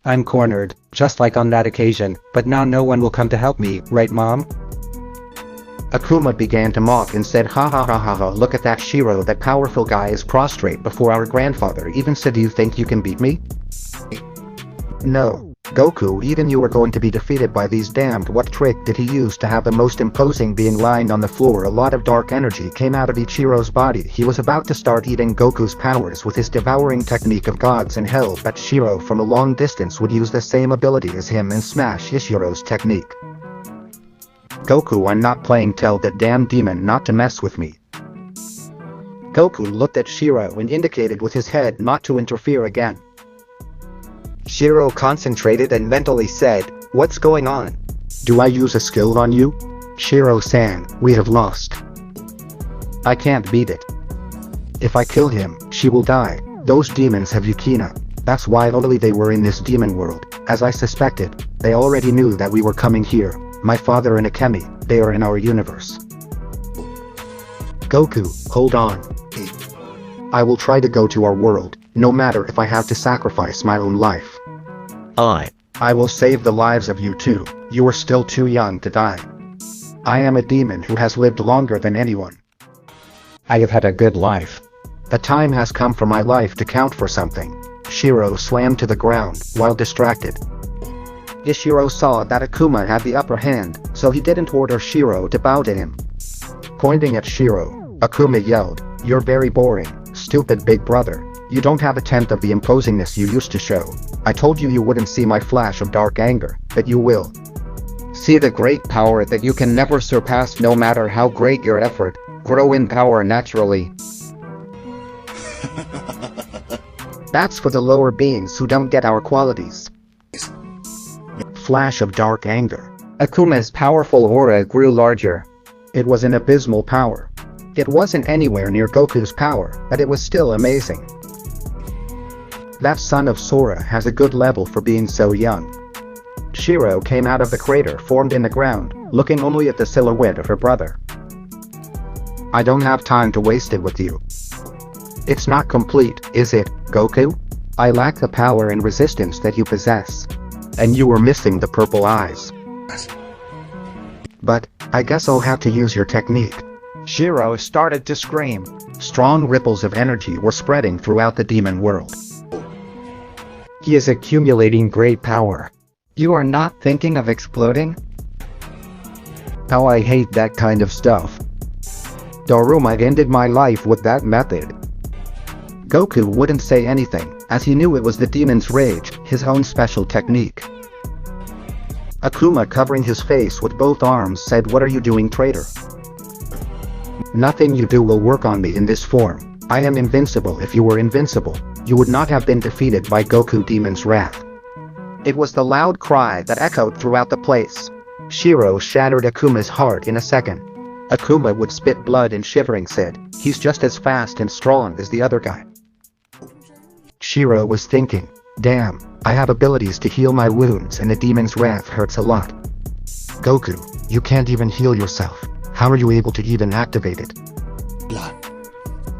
I'm cornered, just like on that occasion, but now no one will come to help me, right Mom? Akuma began to mock and said, "Ha ha ha ha ha, look at that Shiro, that powerful guy is prostrate before our grandfather even said, do you think you can beat me?" No, Goku, even you are going to be defeated by these damned. What trick did he use to have the most imposing being lying on the floor? A lot of dark energy came out of Ichiro's body. He was about to start eating Goku's powers with his devouring technique of gods and hell, but Shiro from a long distance would use the same ability as him and smash Ichiro's technique. "Goku, I'm not playing, tell that damn demon not to mess with me." Goku looked at Shiro and indicated with his head not to interfere again. Shiro concentrated and mentally said, "What's going on?" "Do I use a skill on you?" "Shiro-san, we have lost. I can't beat it. If I kill him, she will die. Those demons have Yukina. That's why only they were in this demon world. As I suspected, they already knew that we were coming here. My father and Akemi, they are in our universe." "Goku, hold on. I will try to go to our world, no matter if I have to sacrifice my own life. I will save the lives of you too. You are still too young to die. I am a demon who has lived longer than anyone. I have had a good life. The time has come for my life to count for something." Shiro slammed to the ground, while distracted. Shiro saw that Akuma had the upper hand, so he didn't order Shiro to bow to him. Pointing at Shiro, Akuma yelled, "You're very boring, stupid big brother. You don't have a tenth of the imposingness you used to show. I told you you wouldn't see my flash of dark anger, but you will. See the great power that you can never surpass no matter how great your effort. Grow in power naturally. That's for the lower beings who don't get our qualities." Flash of dark anger. Akuma's powerful aura grew larger. It was an abysmal power. It wasn't anywhere near Goku's power, but it was still amazing. That son of Sora has a good level for being so young. Shiro came out of the crater formed in the ground, looking only at the silhouette of her brother. "I don't have time to waste it with you. It's not complete, is it, Goku? I lack the power and resistance that you possess. And you were missing the purple eyes. But, I guess I'll have to use your technique." Shiro started to scream. Strong ripples of energy were spreading throughout the demon world. He is accumulating great power. You are not thinking of exploding? How I hate that kind of stuff. Daruma ended my life with that method. Goku wouldn't say anything, as he knew it was the demon's rage, his own special technique. Akuma, covering his face with both arms, said, "What are you doing, traitor? Nothing you do will work on me in this form. I am invincible. If you were invincible, you would not have been defeated by Goku Demon's wrath." It was the loud cry that echoed throughout the place. Shiro shattered Akuma's heart in a second. Akuma would spit blood and shivering said, "He's just as fast and strong as the other guy." Shiro was thinking, "Damn, I have abilities to heal my wounds and the demon's wrath hurts a lot." "Goku, you can't even heal yourself. How are you able to even activate it?"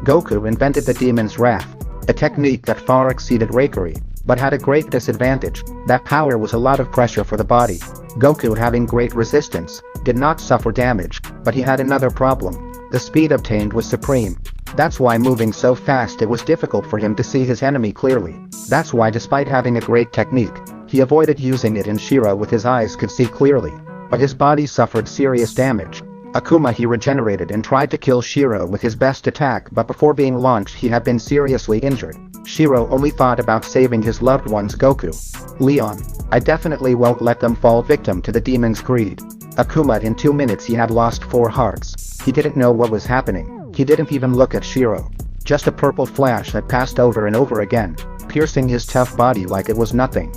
Goku invented the demon's wrath, a technique that far exceeded Rakery, but had a great disadvantage. That power was a lot of pressure for the body. Goku, having great resistance, did not suffer damage, but he had another problem. The speed obtained was supreme. That's why, moving so fast, it was difficult for him to see his enemy clearly. That's why, despite having a great technique, he avoided using it, and Shiro with his eyes could see clearly, but his body suffered serious damage. Akuma, he regenerated and tried to kill Shiro with his best attack, but before being launched he had been seriously injured. Shiro only thought about saving his loved ones. "Goku, Leon, I definitely won't let them fall victim to the demon's greed." Akuma, in 2 minutes he had lost 4 hearts. He didn't know what was happening. He didn't even look at Shiro. Just a purple flash that passed over and over again, piercing his tough body like it was nothing.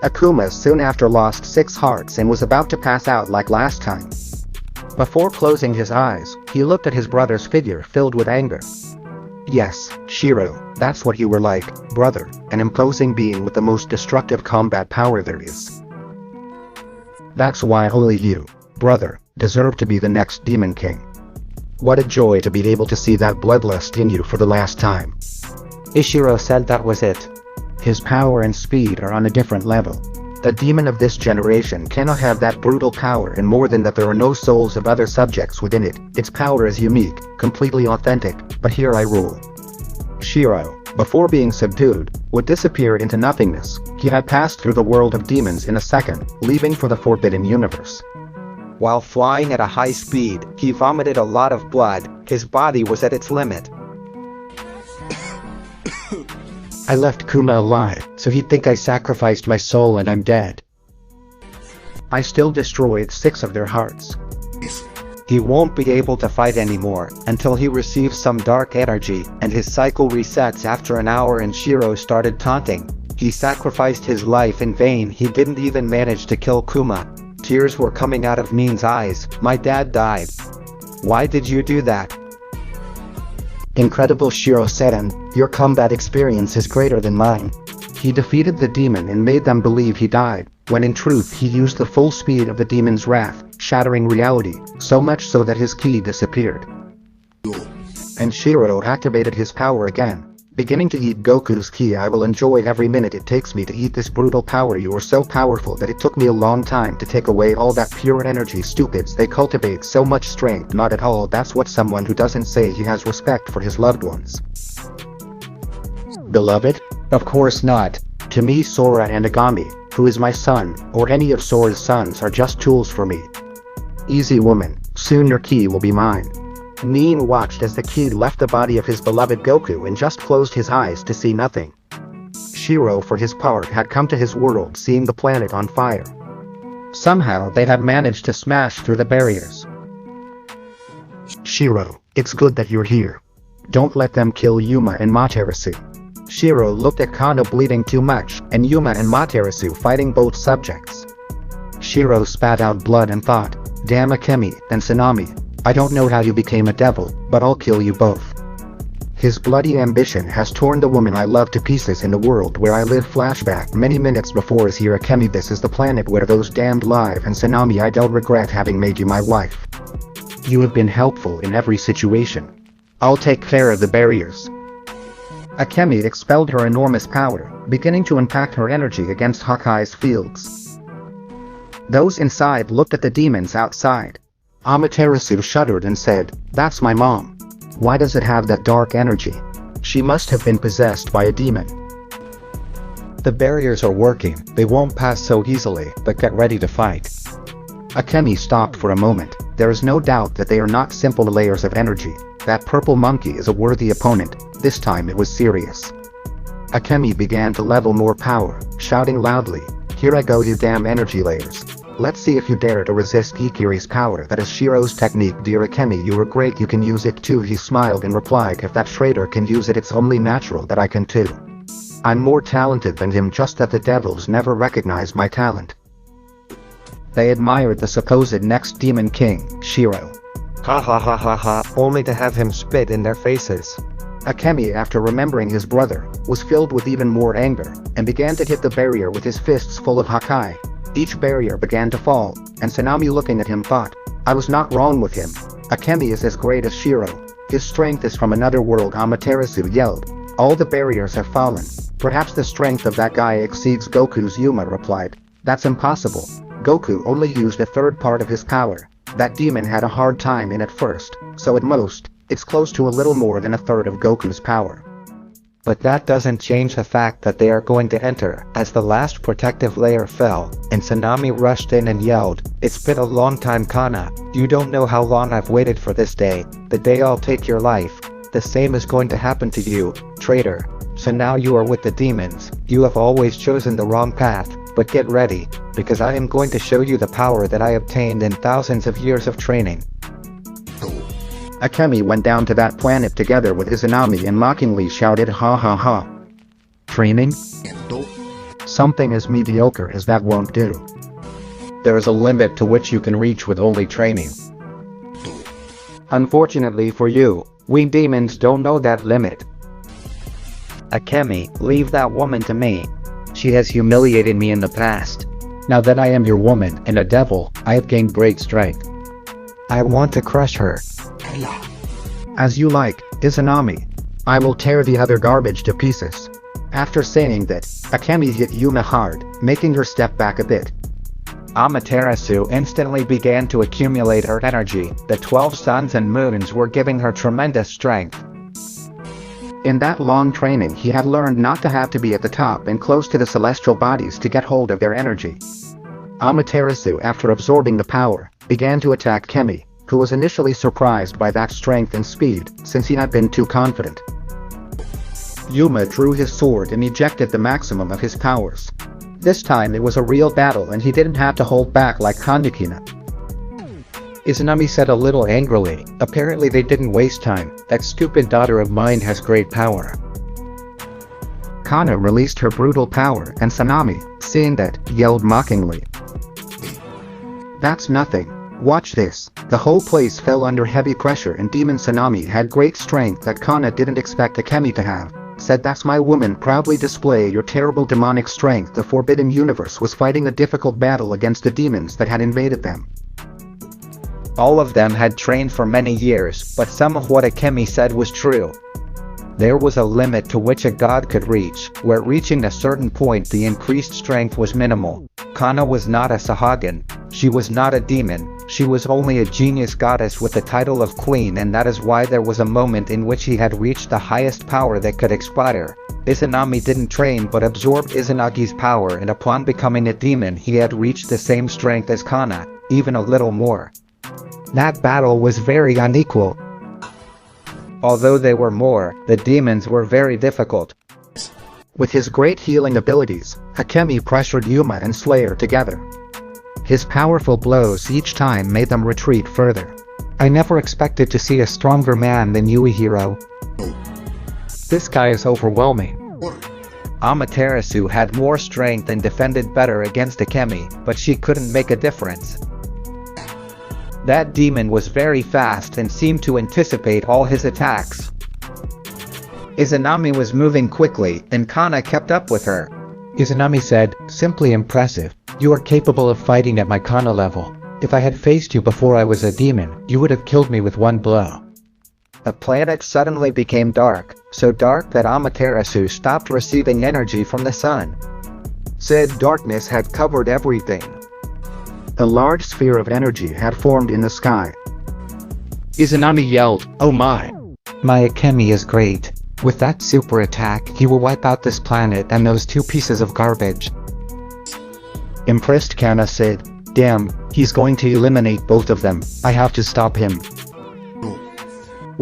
Akuma soon after lost 6 hearts and was about to pass out like last time. Before closing his eyes, he looked at his brother's figure filled with anger. "Yes, Shiro, that's what you were like, brother, an imposing being with the most destructive combat power there is. That's why only you, brother, deserve to be the next Demon King. What a joy to be able to see that bloodlust in you for the last time." Ishiro said that was it. His power and speed are on a different level. The demon of this generation cannot have that brutal power, and more than that, there are no souls of other subjects within it. Its power is unique, completely authentic, but here I rule. Shiro, before being subdued, would disappear into nothingness. He had passed through the world of demons in a second, leaving for the Forbidden Universe. While flying at a high speed, he vomited a lot of blood. His body was at its limit. "I left Kuma alive, so he'd think I sacrificed my soul and I'm dead. I still destroyed 6 of their hearts." He won't be able to fight anymore until he receives some dark energy, and his cycle resets after an hour. And Shiro started taunting. He sacrificed his life in vain. He didn't even manage to kill Kuma. Tears were coming out of Min's eyes. "My dad died. Why did you do that?" "Incredible, Shiro Saiyan, your combat experience is greater than mine." He defeated the demon and made them believe he died, when in truth he used the full speed of the demon's wrath, shattering reality, so much so that his ki disappeared. And Shiro activated his power again. "Beginning to eat Goku's ki. I will enjoy every minute it takes me to eat this brutal power. You are so powerful that it took me a long time to take away all that pure energy. Stupids, they cultivate so much strength. Not at all. That's what someone who doesn't say he has respect for his loved ones." "Beloved? Of course not. To me, Sora and Agami, who is my son, or any of Sora's sons, are just tools for me." "Easy, woman. Soon your ki will be mine." Nin watched as the ki left the body of his beloved Goku and just closed his eyes to see nothing. Shiro, for his part, had come to his world, seeing the planet on fire. Somehow they had managed to smash through the barriers. "Shiro, it's good that you're here. Don't let them kill Yuma and Materasu." Shiro looked at Kano bleeding too much, and Yuma and Materasu fighting both subjects. Shiro spat out blood and thought, "Damn Akemi and Tsunami. I don't know how you became a devil, but I'll kill you both." His bloody ambition has torn the woman I love to pieces in the world where I live. Flashback many minutes before is here. Akemi, this is the planet where those damned live, and Tsunami, I don't regret having made you my wife. You have been helpful in every situation. I'll take care of the barriers. Akemi expelled her enormous power, beginning to impact her energy against Hawkeye's fields. Those inside looked at the demons outside. Amaterasu shuddered and said, "That's my mom. Why does it have that dark energy? She must have been possessed by a demon." "The barriers are working. They won't pass so easily, but get ready to fight." Akemi stopped for a moment. There is no doubt that they are not simple layers of energy. That purple monkey is a worthy opponent. This time it was serious. Akemi began to level more power, shouting loudly, "Here I go, you damn energy layers. Let's see if you dare to resist Ikiri's power. That is Shiro's technique, dear Akemi, you are great, you can use it too." He smiled and replied, "If that traitor can use it, it's only natural that I can too. I'm more talented than him, just that the devils never recognize my talent." They admired the supposed next demon king, Shiro. Ha ha ha ha ha, only to have him spit in their faces. Akemi, after remembering his brother, was filled with even more anger, and began to hit the barrier with his fists full of Hakai. Each barrier began to fall, and Sanami, looking at him, thought, "I was not wrong with him. Akemi is as great as Shiro. His strength is from another world." Amaterasu yelled, "All the barriers have fallen. Perhaps the strength of that guy exceeds Goku's." Yuma replied, "That's impossible. Goku only used a third part of his power. That demon had a hard time in at first, so at most, it's close to a little more than a third of Goku's power." But that doesn't change the fact that they are going to enter. As the last protective layer fell, and Sanami rushed in and yelled, "It's been a long time, Kana. You don't know how long I've waited for this day. The day I'll take your life. The same is going to happen to you, traitor. So now you are with the demons. You have always chosen the wrong path, but get ready, because I am going to show you the power that I obtained in thousands of years of training." Akemi went down to that planet together with Izanami and mockingly shouted, "Ha ha ha. Training? Something as mediocre as that won't do. There is a limit to which you can reach with only training. Unfortunately for you, we demons don't know that limit." Akemi, leave that woman to me. She has humiliated me in the past. Now that I am your woman and a devil, I have gained great strength. I want to crush her. As you like, Izanami. I will tear the other garbage to pieces." After saying that, Akemi hit Yuma hard, making her step back a bit. Amaterasu instantly began to accumulate her energy. The 12 suns and moons were giving her tremendous strength. In that long training, he had learned not to have to be at the top and close to the celestial bodies to get hold of their energy. Amaterasu, after absorbing the power, began to attack Kemi, who was initially surprised by that strength and speed, since he had been too confident. Yuma drew his sword and ejected the maximum of his powers. This time it was a real battle and he didn't have to hold back like Kandakina. Izanami said a little angrily, "Apparently they didn't waste time. That stupid daughter of mine has great power." Kana released her brutal power and Sanami, seeing that, yelled mockingly, "That's nothing. Watch this." The whole place fell under heavy pressure and Demon Sanami had great strength that Kana didn't expect Akemi to have. Said, "That's my woman, proudly display your terrible demonic strength." The Forbidden Universe was fighting a difficult battle against the demons that had invaded them. All of them had trained for many years, but some of what Akemi said was true. There was a limit to which a god could reach, where reaching a certain point the increased strength was minimal. Kana was not a Sahagan. She was not a demon. She was only a genius goddess with the title of queen, and that is why there was a moment in which he had reached the highest power that could expire. Izanami didn't train but absorbed Izanagi's power, and upon becoming a demon he had reached the same strength as Kana, even a little more. That battle was very unequal. Although they were more, the demons were very difficult. With his great healing abilities, Akemi pressured Yuma and Slayer together. His powerful blows each time made them retreat further. I never expected to see a stronger man than you, Hiro. This guy is overwhelming. Amaterasu had more strength and defended better against Akemi, but she couldn't make a difference. That demon was very fast and seemed to anticipate all his attacks. Izanami was moving quickly, and Kana kept up with her. Izanami said, "Simply impressive. You are capable of fighting at my Kana level. If I had faced you before I was a demon, you would have killed me with one blow." The planet suddenly became dark, so dark that Amaterasu stopped receiving energy from the sun. Said darkness had covered everything. A large sphere of energy had formed in the sky. Izanami yelled, "Oh my! My Akemi is great. With that super attack, he will wipe out this planet and those two pieces of garbage." Impressed Kana said, "Damn, he's going to eliminate both of them. I have to stop him."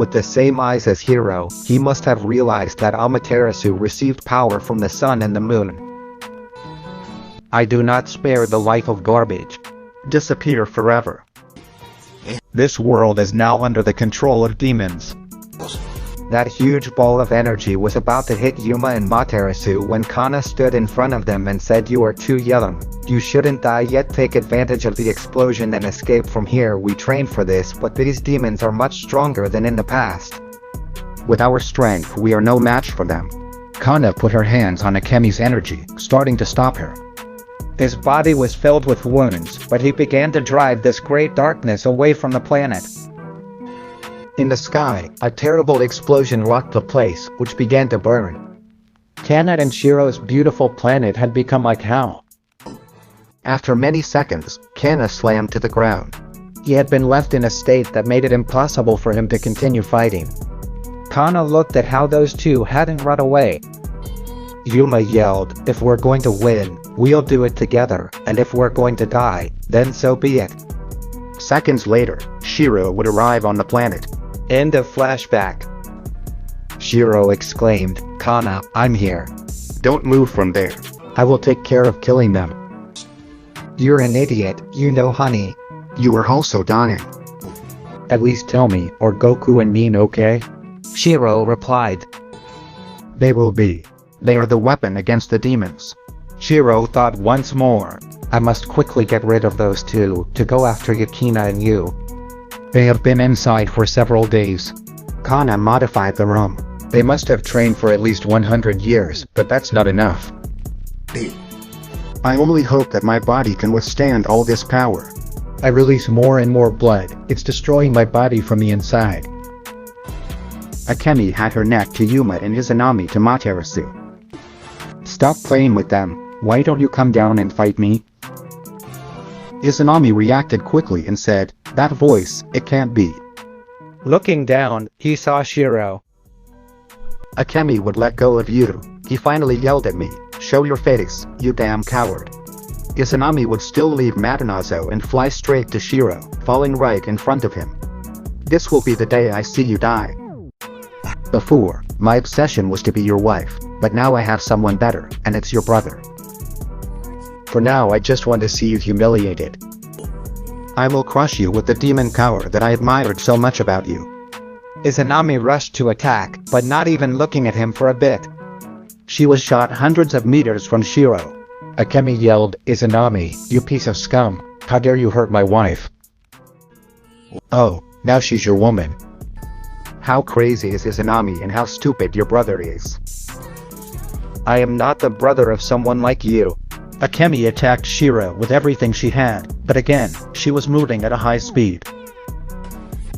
With the same eyes as Shiro, he must have realized that Amaterasu received power from the sun and the moon. I do not spare the life of garbage. Disappear forever. This world is now under the control of demons. That huge ball of energy was about to hit Yuma and Materasu when Kana stood in front of them and said, "You are too young. You shouldn't die yet. Take advantage of the explosion and escape from here. We trained for this, but these demons are much stronger than in the past. With our strength, we are no match for them." Kana put her hands on Akemi's energy, starting to stop her. His body was filled with wounds, but he began to drive this great darkness away from the planet. In the sky, a terrible explosion rocked the place, which began to burn. Kana and Shiro's beautiful planet had become like hell. After many seconds, Kana slammed to the ground. He had been left in a state that made it impossible for him to continue fighting. Kana looked at how those two hadn't run away. Yuma yelled, "If we're going to win, we'll do it together, and if we're going to die, then so be it." Seconds later, Shiro would arrive on the planet. End of flashback. Shiro exclaimed, "Kana, I'm here. Don't move from there. I will take care of killing them." "You're an idiot, you know, honey." You are also dying. "At least tell me, or Goku and Nin, okay?" Shiro replied. They will be. They are the weapon against the demons. Shiro thought once more. I must quickly get rid of those two, to go after Yukina and you. They have been inside for several days. Kana modified the room. They must have trained for at least 100 years, but that's not enough. I only hope that my body can withstand all this power. I release more and more blood. It's destroying my body from the inside. Akemi had her neck to Yuma and Izanami to Materasu. Stop playing with them. Why don't you come down and fight me? Izanami reacted quickly and said, "That voice, it can't be." Looking down, he saw Shiro. Akemi would let go of you. He finally yelled at me, "Show your face, you damn coward." Izanami would still leave Matanazo and fly straight to Shiro, falling right in front of him. This will be the day I see you die. Before, my obsession was to be your wife, but now I have someone better, and it's your brother. For now I just want to see you humiliated. I will crush you with the demon power that I admired so much about you. Izanami rushed to attack, but not even looking at him for a bit. She was shot hundreds of meters from Shiro. Akemi yelled, "Izanami, you piece of scum, how dare you hurt my wife?" Oh, now she's your woman. How crazy is Izanami and how stupid your brother is. I am not the brother of someone like you. Akemi attacked Shiro with everything she had, but again, she was moving at a high speed.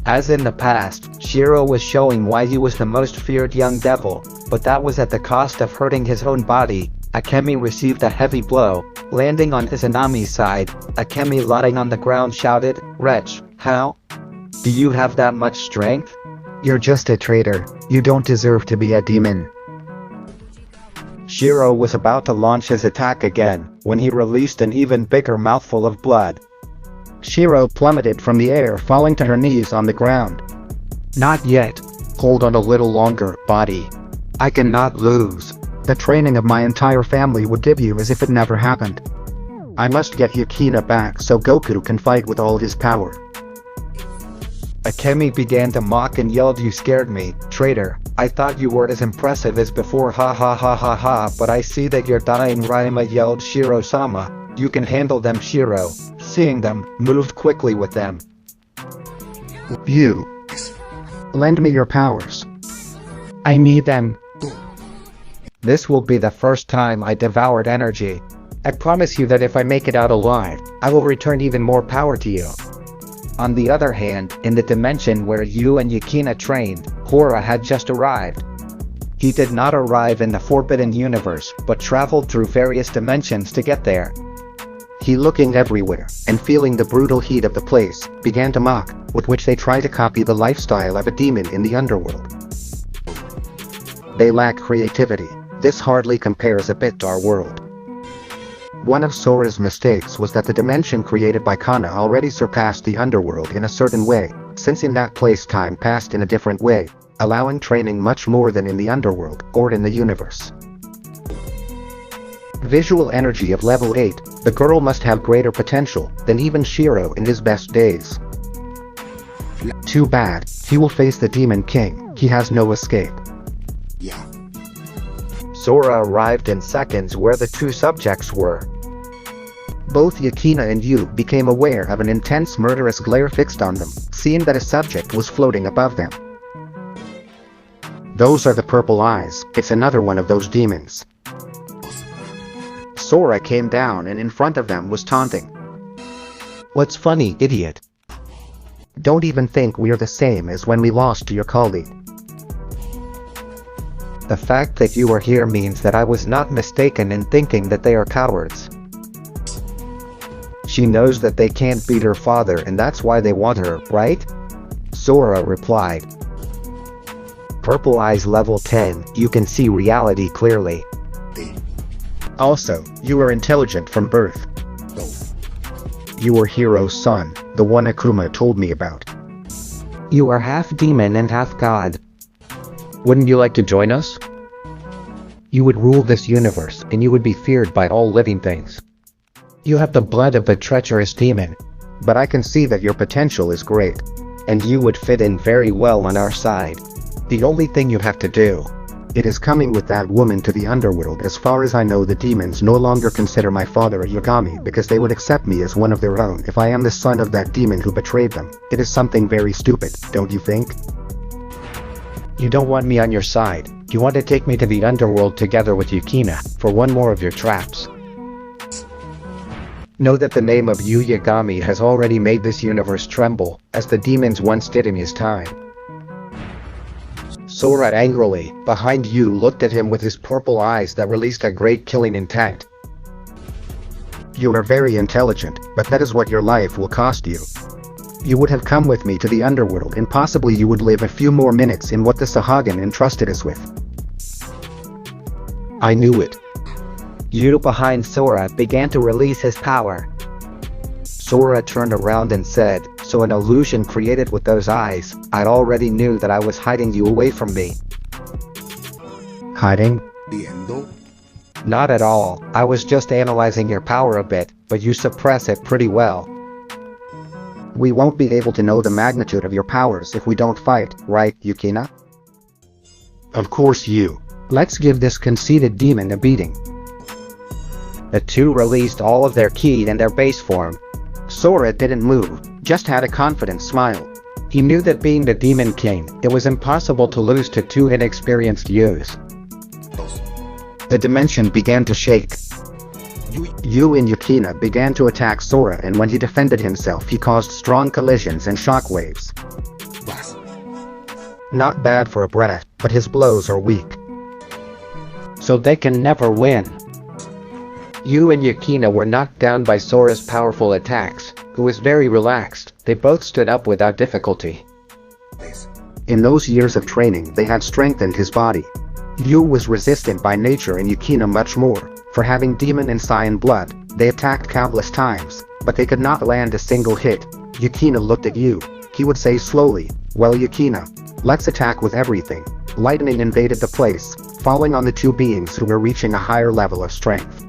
As in the past, Shiro was showing why he was the most feared young devil, but that was at the cost of hurting his own body. Akemi received a heavy blow, landing on Izanami's side. Akemi, lying on the ground, shouted, "Wretch, how? Do you have that much strength? You're just a traitor. You don't deserve to be a demon." Shiro was about to launch his attack again, when he released an even bigger mouthful of blood. Shiro plummeted from the air, falling to her knees on the ground. Not yet. Hold on a little longer, body. I cannot lose. The training of my entire family would give you as if it never happened. I must get Yukina back so Goku can fight with all his power. Akemi began to mock and yelled, "You scared me, traitor. I thought you weren't as impressive as before, ha ha ha ha ha, but I see that you're dying." Raima yelled, "Shiro-sama, you can handle them." Shiro, seeing them, moved quickly with them. You. Lend me your powers. I need them. This will be the first time I devoured energy. I promise you that if I make it out alive, I will return even more power to you. On the other hand, in the dimension where you and Yukina trained, Hora had just arrived. He did not arrive in the Forbidden Universe, but traveled through various dimensions to get there. He, looking everywhere, and feeling the brutal heat of the place, began to mock, with which they try to copy the lifestyle of a demon in the underworld. They lack creativity. This hardly compares a bit to our world. One of Sora's mistakes was that the dimension created by Kana already surpassed the underworld in a certain way, since in that place time passed in a different way, allowing training much more than in the underworld or in the universe. Visual energy of level 8, the girl must have greater potential than even Shiro in his best days. Too bad, he will face the Demon King, he has no escape. Sora arrived in seconds where the two subjects were. Both Yakina and Yu became aware of an intense murderous glare fixed on them, seeing that a subject was floating above them. Those are the purple eyes, it's another one of those demons. Sora came down and in front of them was taunting. What's funny, idiot? Don't even think we're the same as when we lost to your colleague. The fact that you are here means that I was not mistaken in thinking that they are cowards. She knows that they can't beat her father and that's why they want her, right? Sora replied. Purple Eyes level 10, you can see reality clearly. Also, you are intelligent from birth. You are Hiro's son, the one Akuma told me about. You are half demon and half god. Wouldn't you like to join us? You would rule this universe and you would be feared by all living things. You have the blood of a treacherous demon. But I can see that your potential is great. And you would fit in very well on our side. The only thing you have to do. It is coming with that woman to the underworld. As far as I know, the demons no longer consider my father a Yagami because they would accept me as one of their own if I am the son of that demon who betrayed them. It is something very stupid, don't you think? You don't want me on your side. You want to take me to the underworld together with Yukina for one more of your traps. Know that the name of Yu Yagami has already made this universe tremble, as the demons once did in his time. Sora angrily, behind Yu, looked at him with his purple eyes that released a great killing intent. You are very intelligent, but that is what your life will cost you. You would have come with me to the underworld and possibly you would live a few more minutes in what the Sahagan entrusted us with. I knew it. Yu behind Sora began to release his power. Sora turned around and said, so an illusion created with those eyes, I already knew that I was hiding you away from me. Hiding? Not at all, I was just analyzing your power a bit, but you suppress it pretty well. We won't be able to know the magnitude of your powers if we don't fight, right, Yukina? Of course you. Let's give this conceited demon a beating. The two released all of their ki and their base form. Sora didn't move, just had a confident smile. He knew that being the Demon King, it was impossible to lose to two inexperienced Yus. The dimension began to shake. Yu and Yukina began to attack Sora, and when he defended himself he caused strong collisions and shockwaves. Not bad for a brat, but his blows are weak. So they can never win. Yu and Yukina were knocked down by Sora's powerful attacks, who was very relaxed. They both stood up without difficulty. In those years of training they had strengthened his body. Yu was resistant by nature and Yukina much more. For having demon and Saiyan blood, they attacked countless times, but they could not land a single hit. Yukina looked at Yu. He would say slowly, well Yukina, let's attack with everything. Lightning invaded the place, falling on the two beings who were reaching a higher level of strength.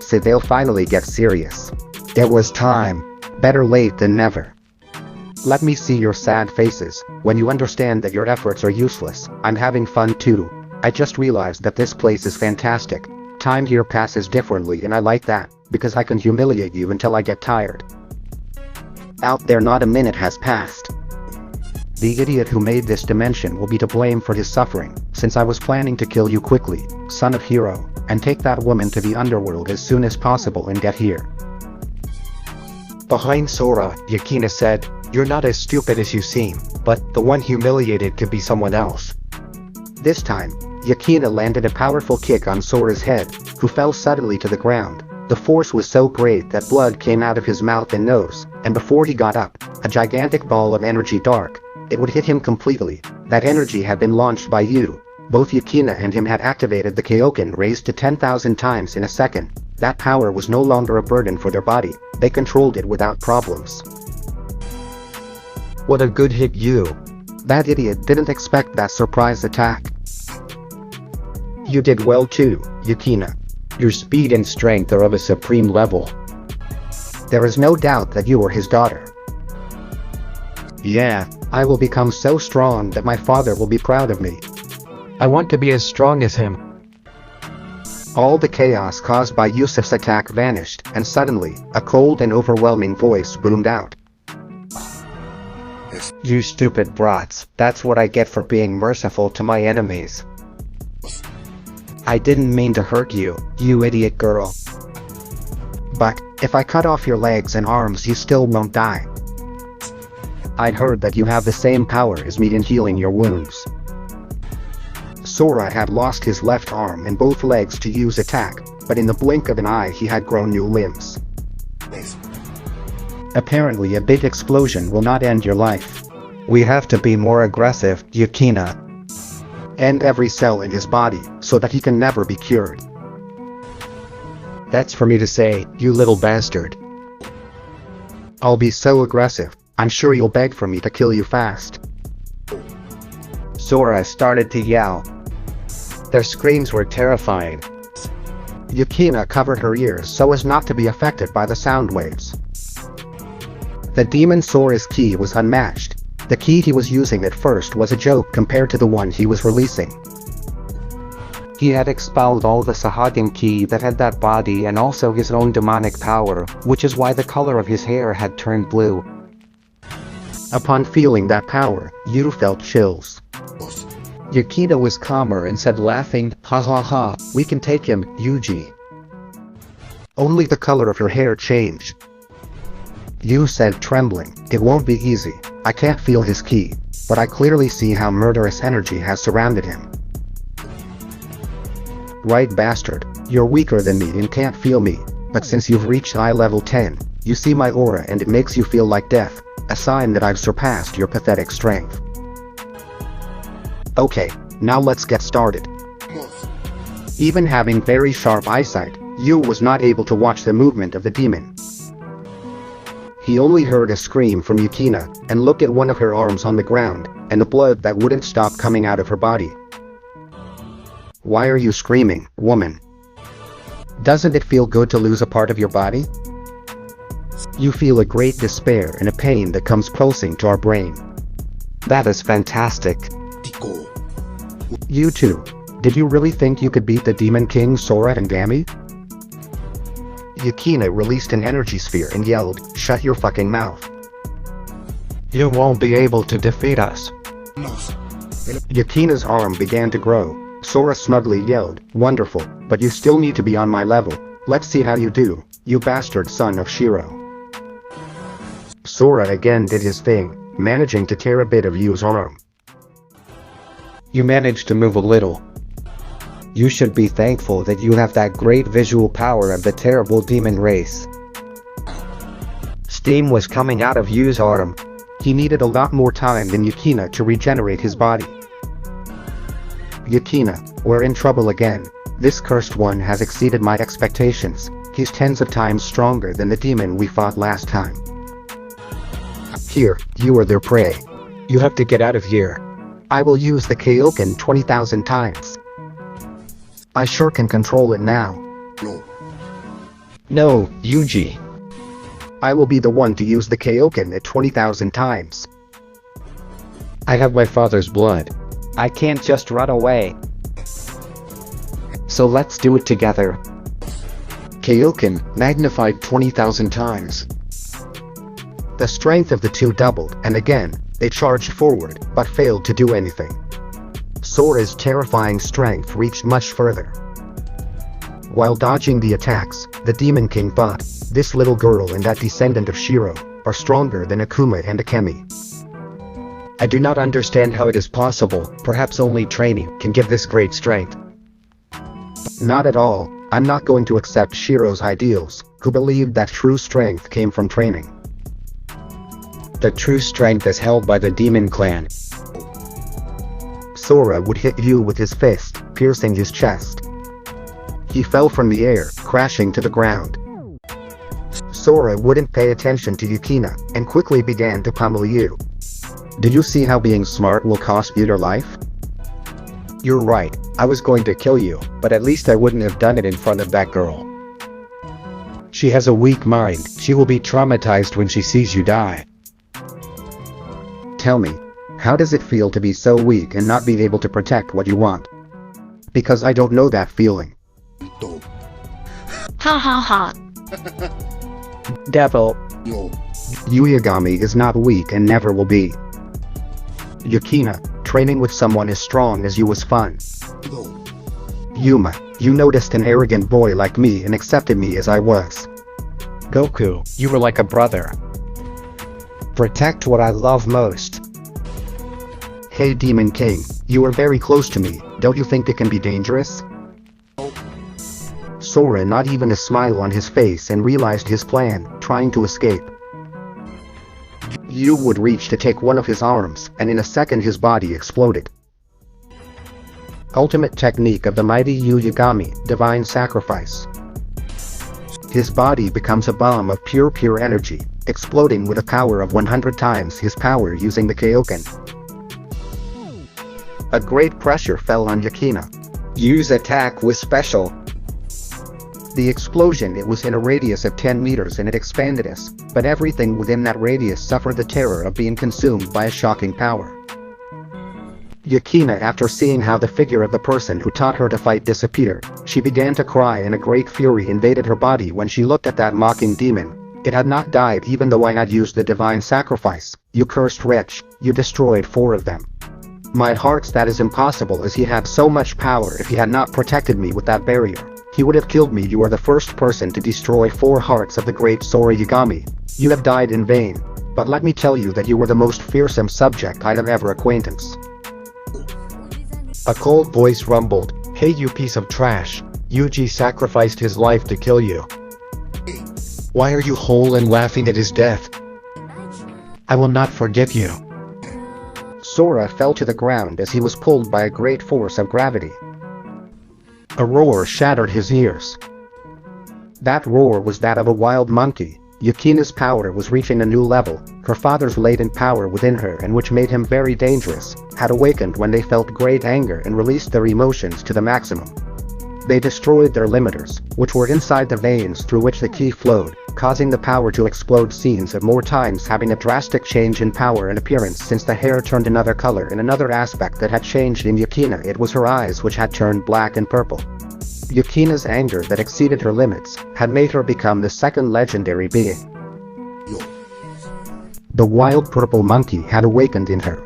So they'll finally get serious. It was time. Better late than never. Let me see your sad faces, when you understand that your efforts are useless. I'm having fun too. I just realized that this place is fantastic. Time here passes differently and I like that, because I can humiliate you until I get tired. Out there not a minute has passed. The idiot who made this dimension will be to blame for his suffering, since I was planning to kill you quickly, son of Shiro, and take that woman to the underworld as soon as possible and get here. Behind Sora, Yukina said, you're not as stupid as you seem, but the one humiliated could be someone else. This time, Yukina landed a powerful kick on Sora's head, who fell suddenly to the ground. The force was so great that blood came out of his mouth and nose, and before he got up, a gigantic ball of energy dark. It would hit him completely. That energy had been launched by Yu. Both Yukina and him had activated the Kaioken raised to 10,000 times in a second. That power was no longer a burden for their body. They controlled it without problems. What a good hit, you. That idiot didn't expect that surprise attack. You did well too, Yukina. Your speed and strength are of a supreme level. There is no doubt that you were his daughter. Yeah, I will become so strong that my father will be proud of me. I want to be as strong as him. All the chaos caused by Yusuf's attack vanished, and suddenly, a cold and overwhelming voice boomed out. You stupid brats, that's what I get for being merciful to my enemies. I didn't mean to hurt you, you idiot girl. But, if I cut off your legs and arms you still won't die. I'd heard that you have the same power as me in healing your wounds. Sora had lost his left arm and both legs to use attack, but in the blink of an eye he had grown new limbs. apparently a big explosion will not end your life. We have to be more aggressive, Yukina. End every cell in his body, so that he can never be cured. That's for me to say, you little bastard. I'll be so aggressive, I'm sure you'll beg for me to kill you fast. Sora started to yell. Their screams were terrifying. Yukina covered her ears so as not to be affected by the sound waves. The demon Sora's ki was unmatched. The ki he was using at first was a joke compared to the one he was releasing. He had expelled all the Sahagin ki that had that body and also his own demonic power, which is why the color of his hair had turned blue. Upon feeling that power, you felt chills. Yukina was calmer and said laughing, ha ha ha, we can take him, Yuji. Only the color of her hair changed. You said trembling, it won't be easy, I can't feel his ki, but I clearly see how murderous energy has surrounded him. Right bastard, you're weaker than me and can't feel me, but since you've reached eye level 10, you see my aura and it makes you feel like death, a sign that I've surpassed your pathetic strength. Okay, now let's get started. Even having very sharp eyesight, Yu was not able to watch the movement of the demon. He only heard a scream from Yukina, and looked at one of her arms on the ground, and the blood that wouldn't stop coming out of her body. Why are you screaming, woman? Doesn't it feel good to lose a part of your body? You feel a great despair and a pain that comes pulsing to our brain. That is fantastic. You too. Did you really think you could beat the Demon King Sora and Gami? Yukina released an energy sphere and yelled, "Shut your fucking mouth. You won't be able to defeat us." Yukina's arm began to grow. Sora smugly yelled, "Wonderful, but you still need to be on my level. Let's see how you do, you bastard son of Shiro." Sora again did his thing, managing to tear a bit of Yu's arm. You managed to move a little. You should be thankful that you have that great visual power of the terrible demon race. Steam was coming out of Yu's arm. He needed a lot more time than Yukina to regenerate his body. Yukina, we're in trouble again. This cursed one has exceeded my expectations. He's tens of times stronger than the demon we fought last time. Here, you are their prey. You have to get out of here. I will use the Kaioken 20,000 times. I sure can control it now. No, Yuji. I will be the one to use the Kaioken at 20,000 times. I have my father's blood. I can't just run away. So let's do it together. Kaioken, magnified 20,000 times. The strength of the two doubled, and again, they charged forward, but failed to do anything. Sora's terrifying strength reached much further. While dodging the attacks, the Demon King thought, this little girl and that descendant of Shiro are stronger than Akuma and Akemi. I do not understand how it is possible, perhaps only training can give this great strength. Not at all, I'm not going to accept Shiro's ideals, who believed that true strength came from training. The true strength is held by the Demon Clan. Sora would hit Yu with his fist, piercing his chest. He fell from the air, crashing to the ground. Sora wouldn't pay attention to Yukina, and quickly began to pummel you. Did you see how being smart will cost you your life? You're right, I was going to kill you, but at least I wouldn't have done it in front of that girl. She has a weak mind, she will be traumatized when she sees you die. Tell me, how does it feel to be so weak and not be able to protect what you want? Because I don't know that feeling. Ha ha ha. Devil. Yuyagami is not weak and never will be. Yukina, training with someone as strong as you was fun. Yuma, you noticed an arrogant boy like me and accepted me as I was. Goku, you were like a brother. Protect what I love most. Hey Demon King, you are very close to me, don't you think it can be dangerous? Sora not even a smile on his face and realized his plan, trying to escape. You would reach to take one of his arms, and in a second his body exploded. Ultimate technique of the mighty Yuyagami, Divine Sacrifice. His body becomes a bomb of pure energy, exploding with a power of 100 times his power using the Kaioken. A great pressure fell on Yukina. Use attack with special. The explosion, it was in a radius of 10 meters and it expanded us, but everything within that radius suffered the terror of being consumed by a shocking power. Yukina, after seeing how the figure of the person who taught her to fight disappeared, she began to cry and a great fury invaded her body when she looked at that mocking demon. It had not died even though I had used the divine sacrifice. You cursed wretch, you destroyed 4 of them. My hearts, that is impossible, as he had so much power. If he had not protected me with that barrier, he would have killed me. You are the first person to destroy 4 hearts of the great Sora Yagami. You have died in vain, but let me tell you that you were the most fearsome subject I have ever acquaintance. A cold voice rumbled, "Hey you piece of trash, Yuji sacrificed his life to kill you. Why are you whole and laughing at his death? I will not forget you." Sora fell to the ground as he was pulled by a great force of gravity. A roar shattered his ears. That roar was that of a wild monkey. Yukina's power was reaching a new level. Her father's latent power within her, and which made him very dangerous, had awakened when they felt great anger and released their emotions to the maximum. They destroyed their limiters, which were inside the veins through which the ki flowed, causing the power to explode scenes of more times, having a drastic change in power and appearance since the hair turned another color, and another aspect that had changed in Yukina, it was her eyes which had turned black and purple. Yukina's anger that exceeded her limits had made her become the second legendary being. The wild purple monkey had awakened in her.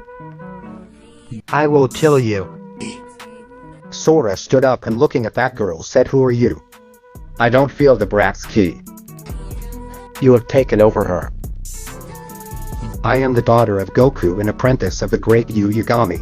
I will kill you. Sora stood up and looking at that girl said, "Who are you?" I don't feel the brat's ki. You have taken over her. I am the daughter of Goku, an apprentice of the great Yuyagami.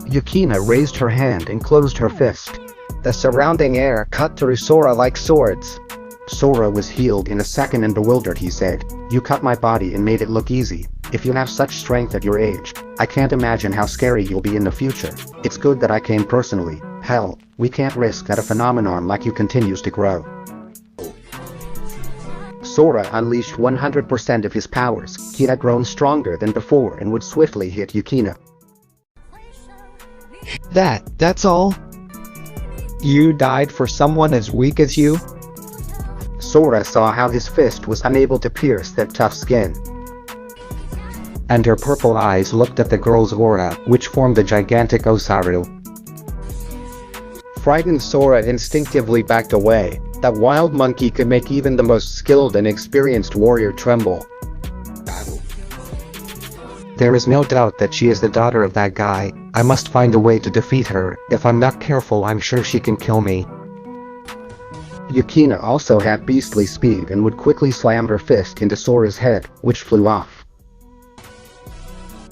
Yukina raised her hand and closed her fist. The surrounding air cut through Sora like swords. Sora was healed in a second and bewildered. He said, "You cut my body and made it look easy. If you have such strength at your age, I can't imagine how scary you'll be in the future. It's good that I came personally. Hell, we can't risk that a phenomenon like you continues to grow." Sora unleashed 100% of his powers. He had grown stronger than before and would swiftly hit Yukina. That's all? You died for someone as weak as you? Sora saw how his fist was unable to pierce that tough skin. And her purple eyes looked at the girl's aura, which formed the gigantic Oozaru. Frightened, Sora instinctively backed away. That wild monkey could make even the most skilled and experienced warrior tremble. There is no doubt that she is the daughter of that guy. I must find a way to defeat her. If I'm not careful, I'm sure she can kill me. Yukina also had beastly speed and would quickly slam her fist into Sora's head, which flew off.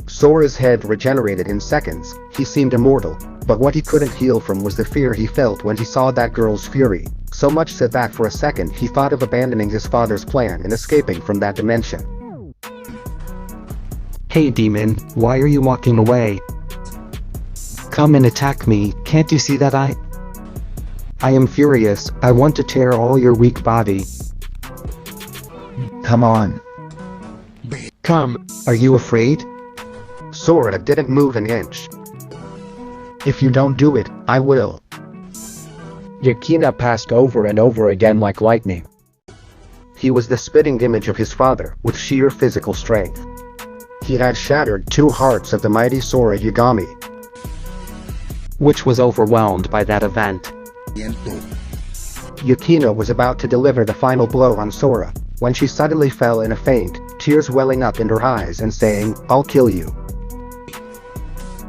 Sora's head regenerated in seconds. He seemed immortal, but what he couldn't heal from was the fear he felt when he saw that girl's fury. So much so that for a second he thought of abandoning his father's plan and escaping from that dimension. Hey demon, why are you walking away? Come and attack me, can't you see that I am furious. I want to tear all your weak body. Come on. Come. Are you afraid? Sora didn't move an inch. If you don't do it, I will. Yukina passed over and over again like lightning. He was the spitting image of his father, with sheer physical strength. He had shattered 2 hearts of the mighty Sora Yagami, which was overwhelmed by that event. Yukina was about to deliver the final blow on Sora, when she suddenly fell in a faint, tears welling up in her eyes and saying, "I'll kill you."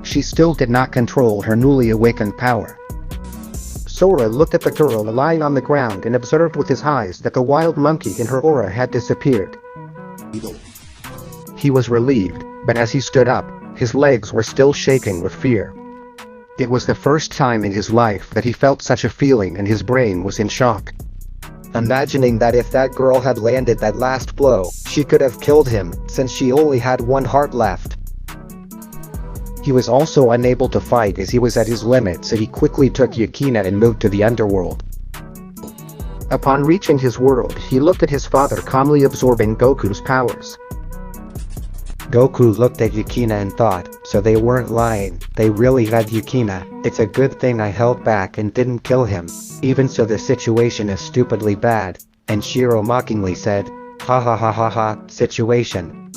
She still did not control her newly awakened power. Sora looked at the girl lying on the ground and observed with his eyes that the wild monkey in her aura had disappeared. He was relieved, but as he stood up, his legs were still shaking with fear. It was the first time in his life that he felt such a feeling and his brain was in shock. Imagining that if that girl had landed that last blow, she could have killed him, since she only had 1 heart left. He was also unable to fight as he was at his limit, so he quickly took Yukina and moved to the underworld. Upon reaching his world, he looked at his father calmly absorbing Goku's powers. Goku looked at Yukina and thought, so they weren't lying, they really had Yukina. It's a good thing I held back and didn't kill him. Even so, the situation is stupidly bad. And Shiro mockingly said, "Ha ha ha ha ha, situation."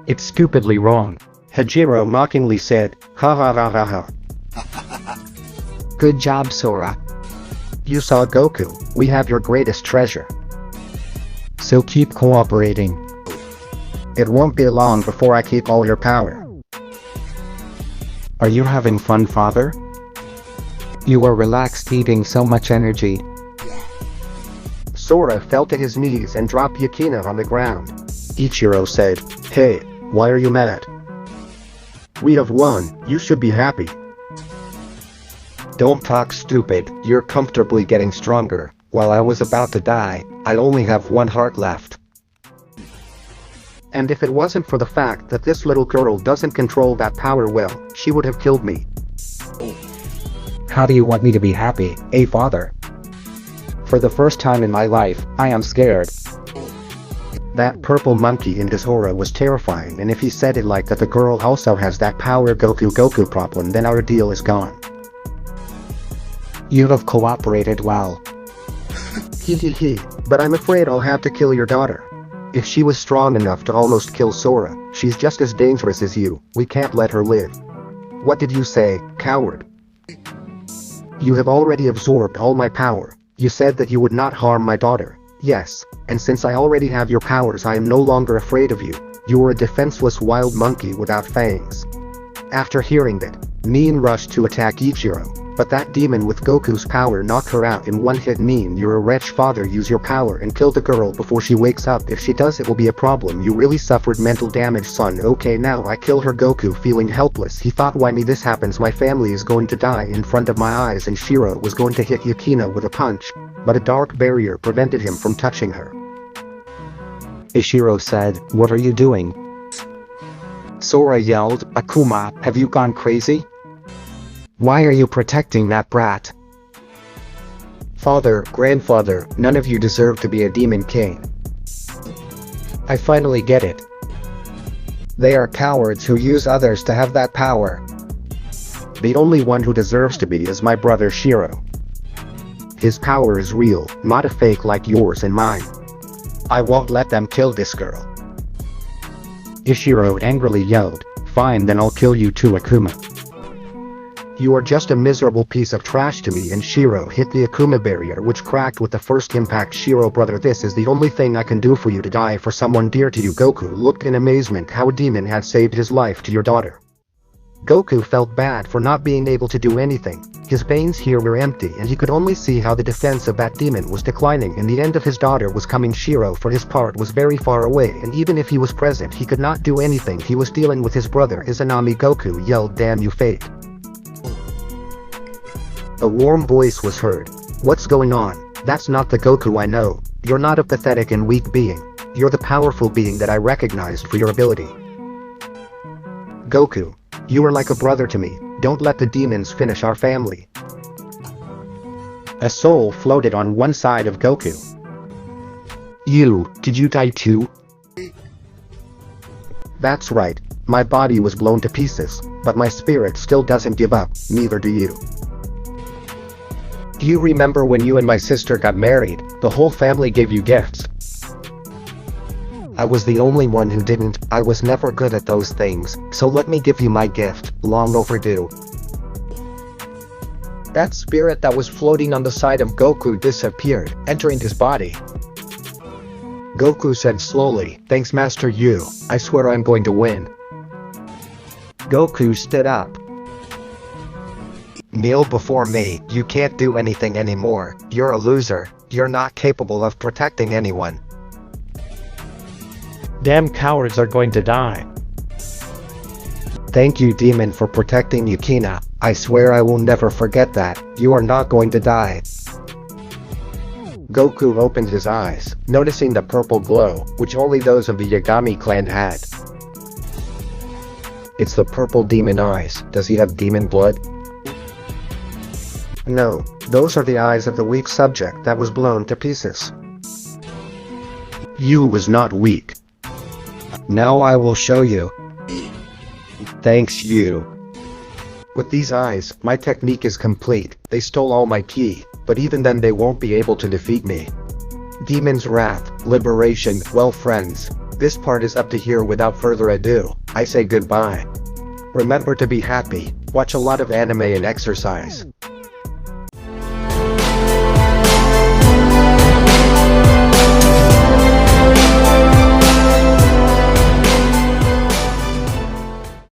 It's stupidly wrong. Hajiro mockingly said, "Ha ha ha ha ha." Good job, Sora. You saw Goku, we have your greatest treasure. So keep cooperating. It won't be long before I keep all your power. Are you having fun, father? You are relaxed eating so much energy. Sora fell to his knees and dropped Yukina on the ground. Ichiro said, "Hey, why are you mad? We have won, you should be happy." Don't talk stupid, you're comfortably getting stronger. While I was about to die, I only have 1 heart left. And if it wasn't for the fact that this little girl doesn't control that power well, she would have killed me. How do you want me to be happy, father? For the first time in my life, I am scared. That purple monkey in his aura was terrifying, and if he said it like that the girl also has that power Goku problem, then our deal is gone. You have cooperated well. Hee, but I'm afraid I'll have to kill your daughter. If she was strong enough to almost kill Sora, she's just as dangerous as you, we can't let her live. What did you say, coward? You have already absorbed all my power. You said that you would not harm my daughter. Yes, and since I already have your powers, I am no longer afraid of you. You are a defenseless wild monkey without fangs. After hearing that, Nin rushed to attack Ichiro, but that demon with Goku's power knocked her out in 1 hit. Nin, you're a wretch. Father, use your power and kill the girl before she wakes up. If she does, it will be a problem. You really suffered mental damage, son. Okay, now I kill her. Goku, feeling helpless, he thought, why me? This happens, my family is going to die in front of my eyes. And Shiro was going to hit Yukina with a punch, but a dark barrier prevented him from touching her. Shiro said, "What are you doing?" Sora yelled, "Akuma, have you gone crazy? Why are you protecting that brat?" Father, grandfather, none of you deserve to be a demon king. I finally get it. They are cowards who use others to have that power. The only one who deserves to be is my brother Shiro. His power is real, not a fake like yours and mine. I won't let them kill this girl." Shiro angrily yelled, "Fine, then I'll kill you too, Akuma." You are just a miserable piece of trash to me. And Shiro hit the Akuma barrier, which cracked with the first impact. Shiro, brother, this is the only thing I can do for you, to die for someone dear to you. Goku looked in amazement how a demon had saved his life to your daughter. Goku felt bad for not being able to do anything. His veins here were empty and he could only see how the defense of that demon was declining and the end of his daughter was coming. Shiro, for his part, was very far away, and even if he was present, he could not do anything. He was dealing with his brother Izanami. Goku yelled, "Damn you, fate." A warm voice was heard. "What's going on? That's not the Goku I know. You're not a pathetic and weak being. You're the powerful being that I recognized for your ability. Goku, you are like a brother to me. Don't let the demons finish our family." A soul floated on one side of Goku. Did you die too? That's right, my body was blown to pieces, but my spirit still doesn't give up, neither do you. Do you remember when you and my sister got married, the whole family gave you gifts? I was the only one who didn't. I was never good at those things, so let me give you my gift, long overdue. That spirit that was floating on the side of Goku disappeared, entering his body. Goku said slowly, "Thanks Master Yu, I swear I'm going to win." Goku stood up. Kneel before me, you can't do anything anymore, you're a loser, you're not capable of protecting anyone. Damn cowards are going to die. Thank you demon for protecting Yukina, I swear I will never forget that, you are not going to die. Goku opened his eyes, noticing the purple glow, which only those of the Yagami clan had. It's the purple demon eyes. Does he have demon blood? No, those are the eyes of the weak subject that was blown to pieces. Yu was not weak. Now I will show you. Thanks Yu. With these eyes, my technique is complete. They stole all my ki, but even then they won't be able to defeat me. Demon's wrath, liberation, well friends, this part is up to here. Without further ado, I say goodbye. Remember to be happy, watch a lot of anime and exercise.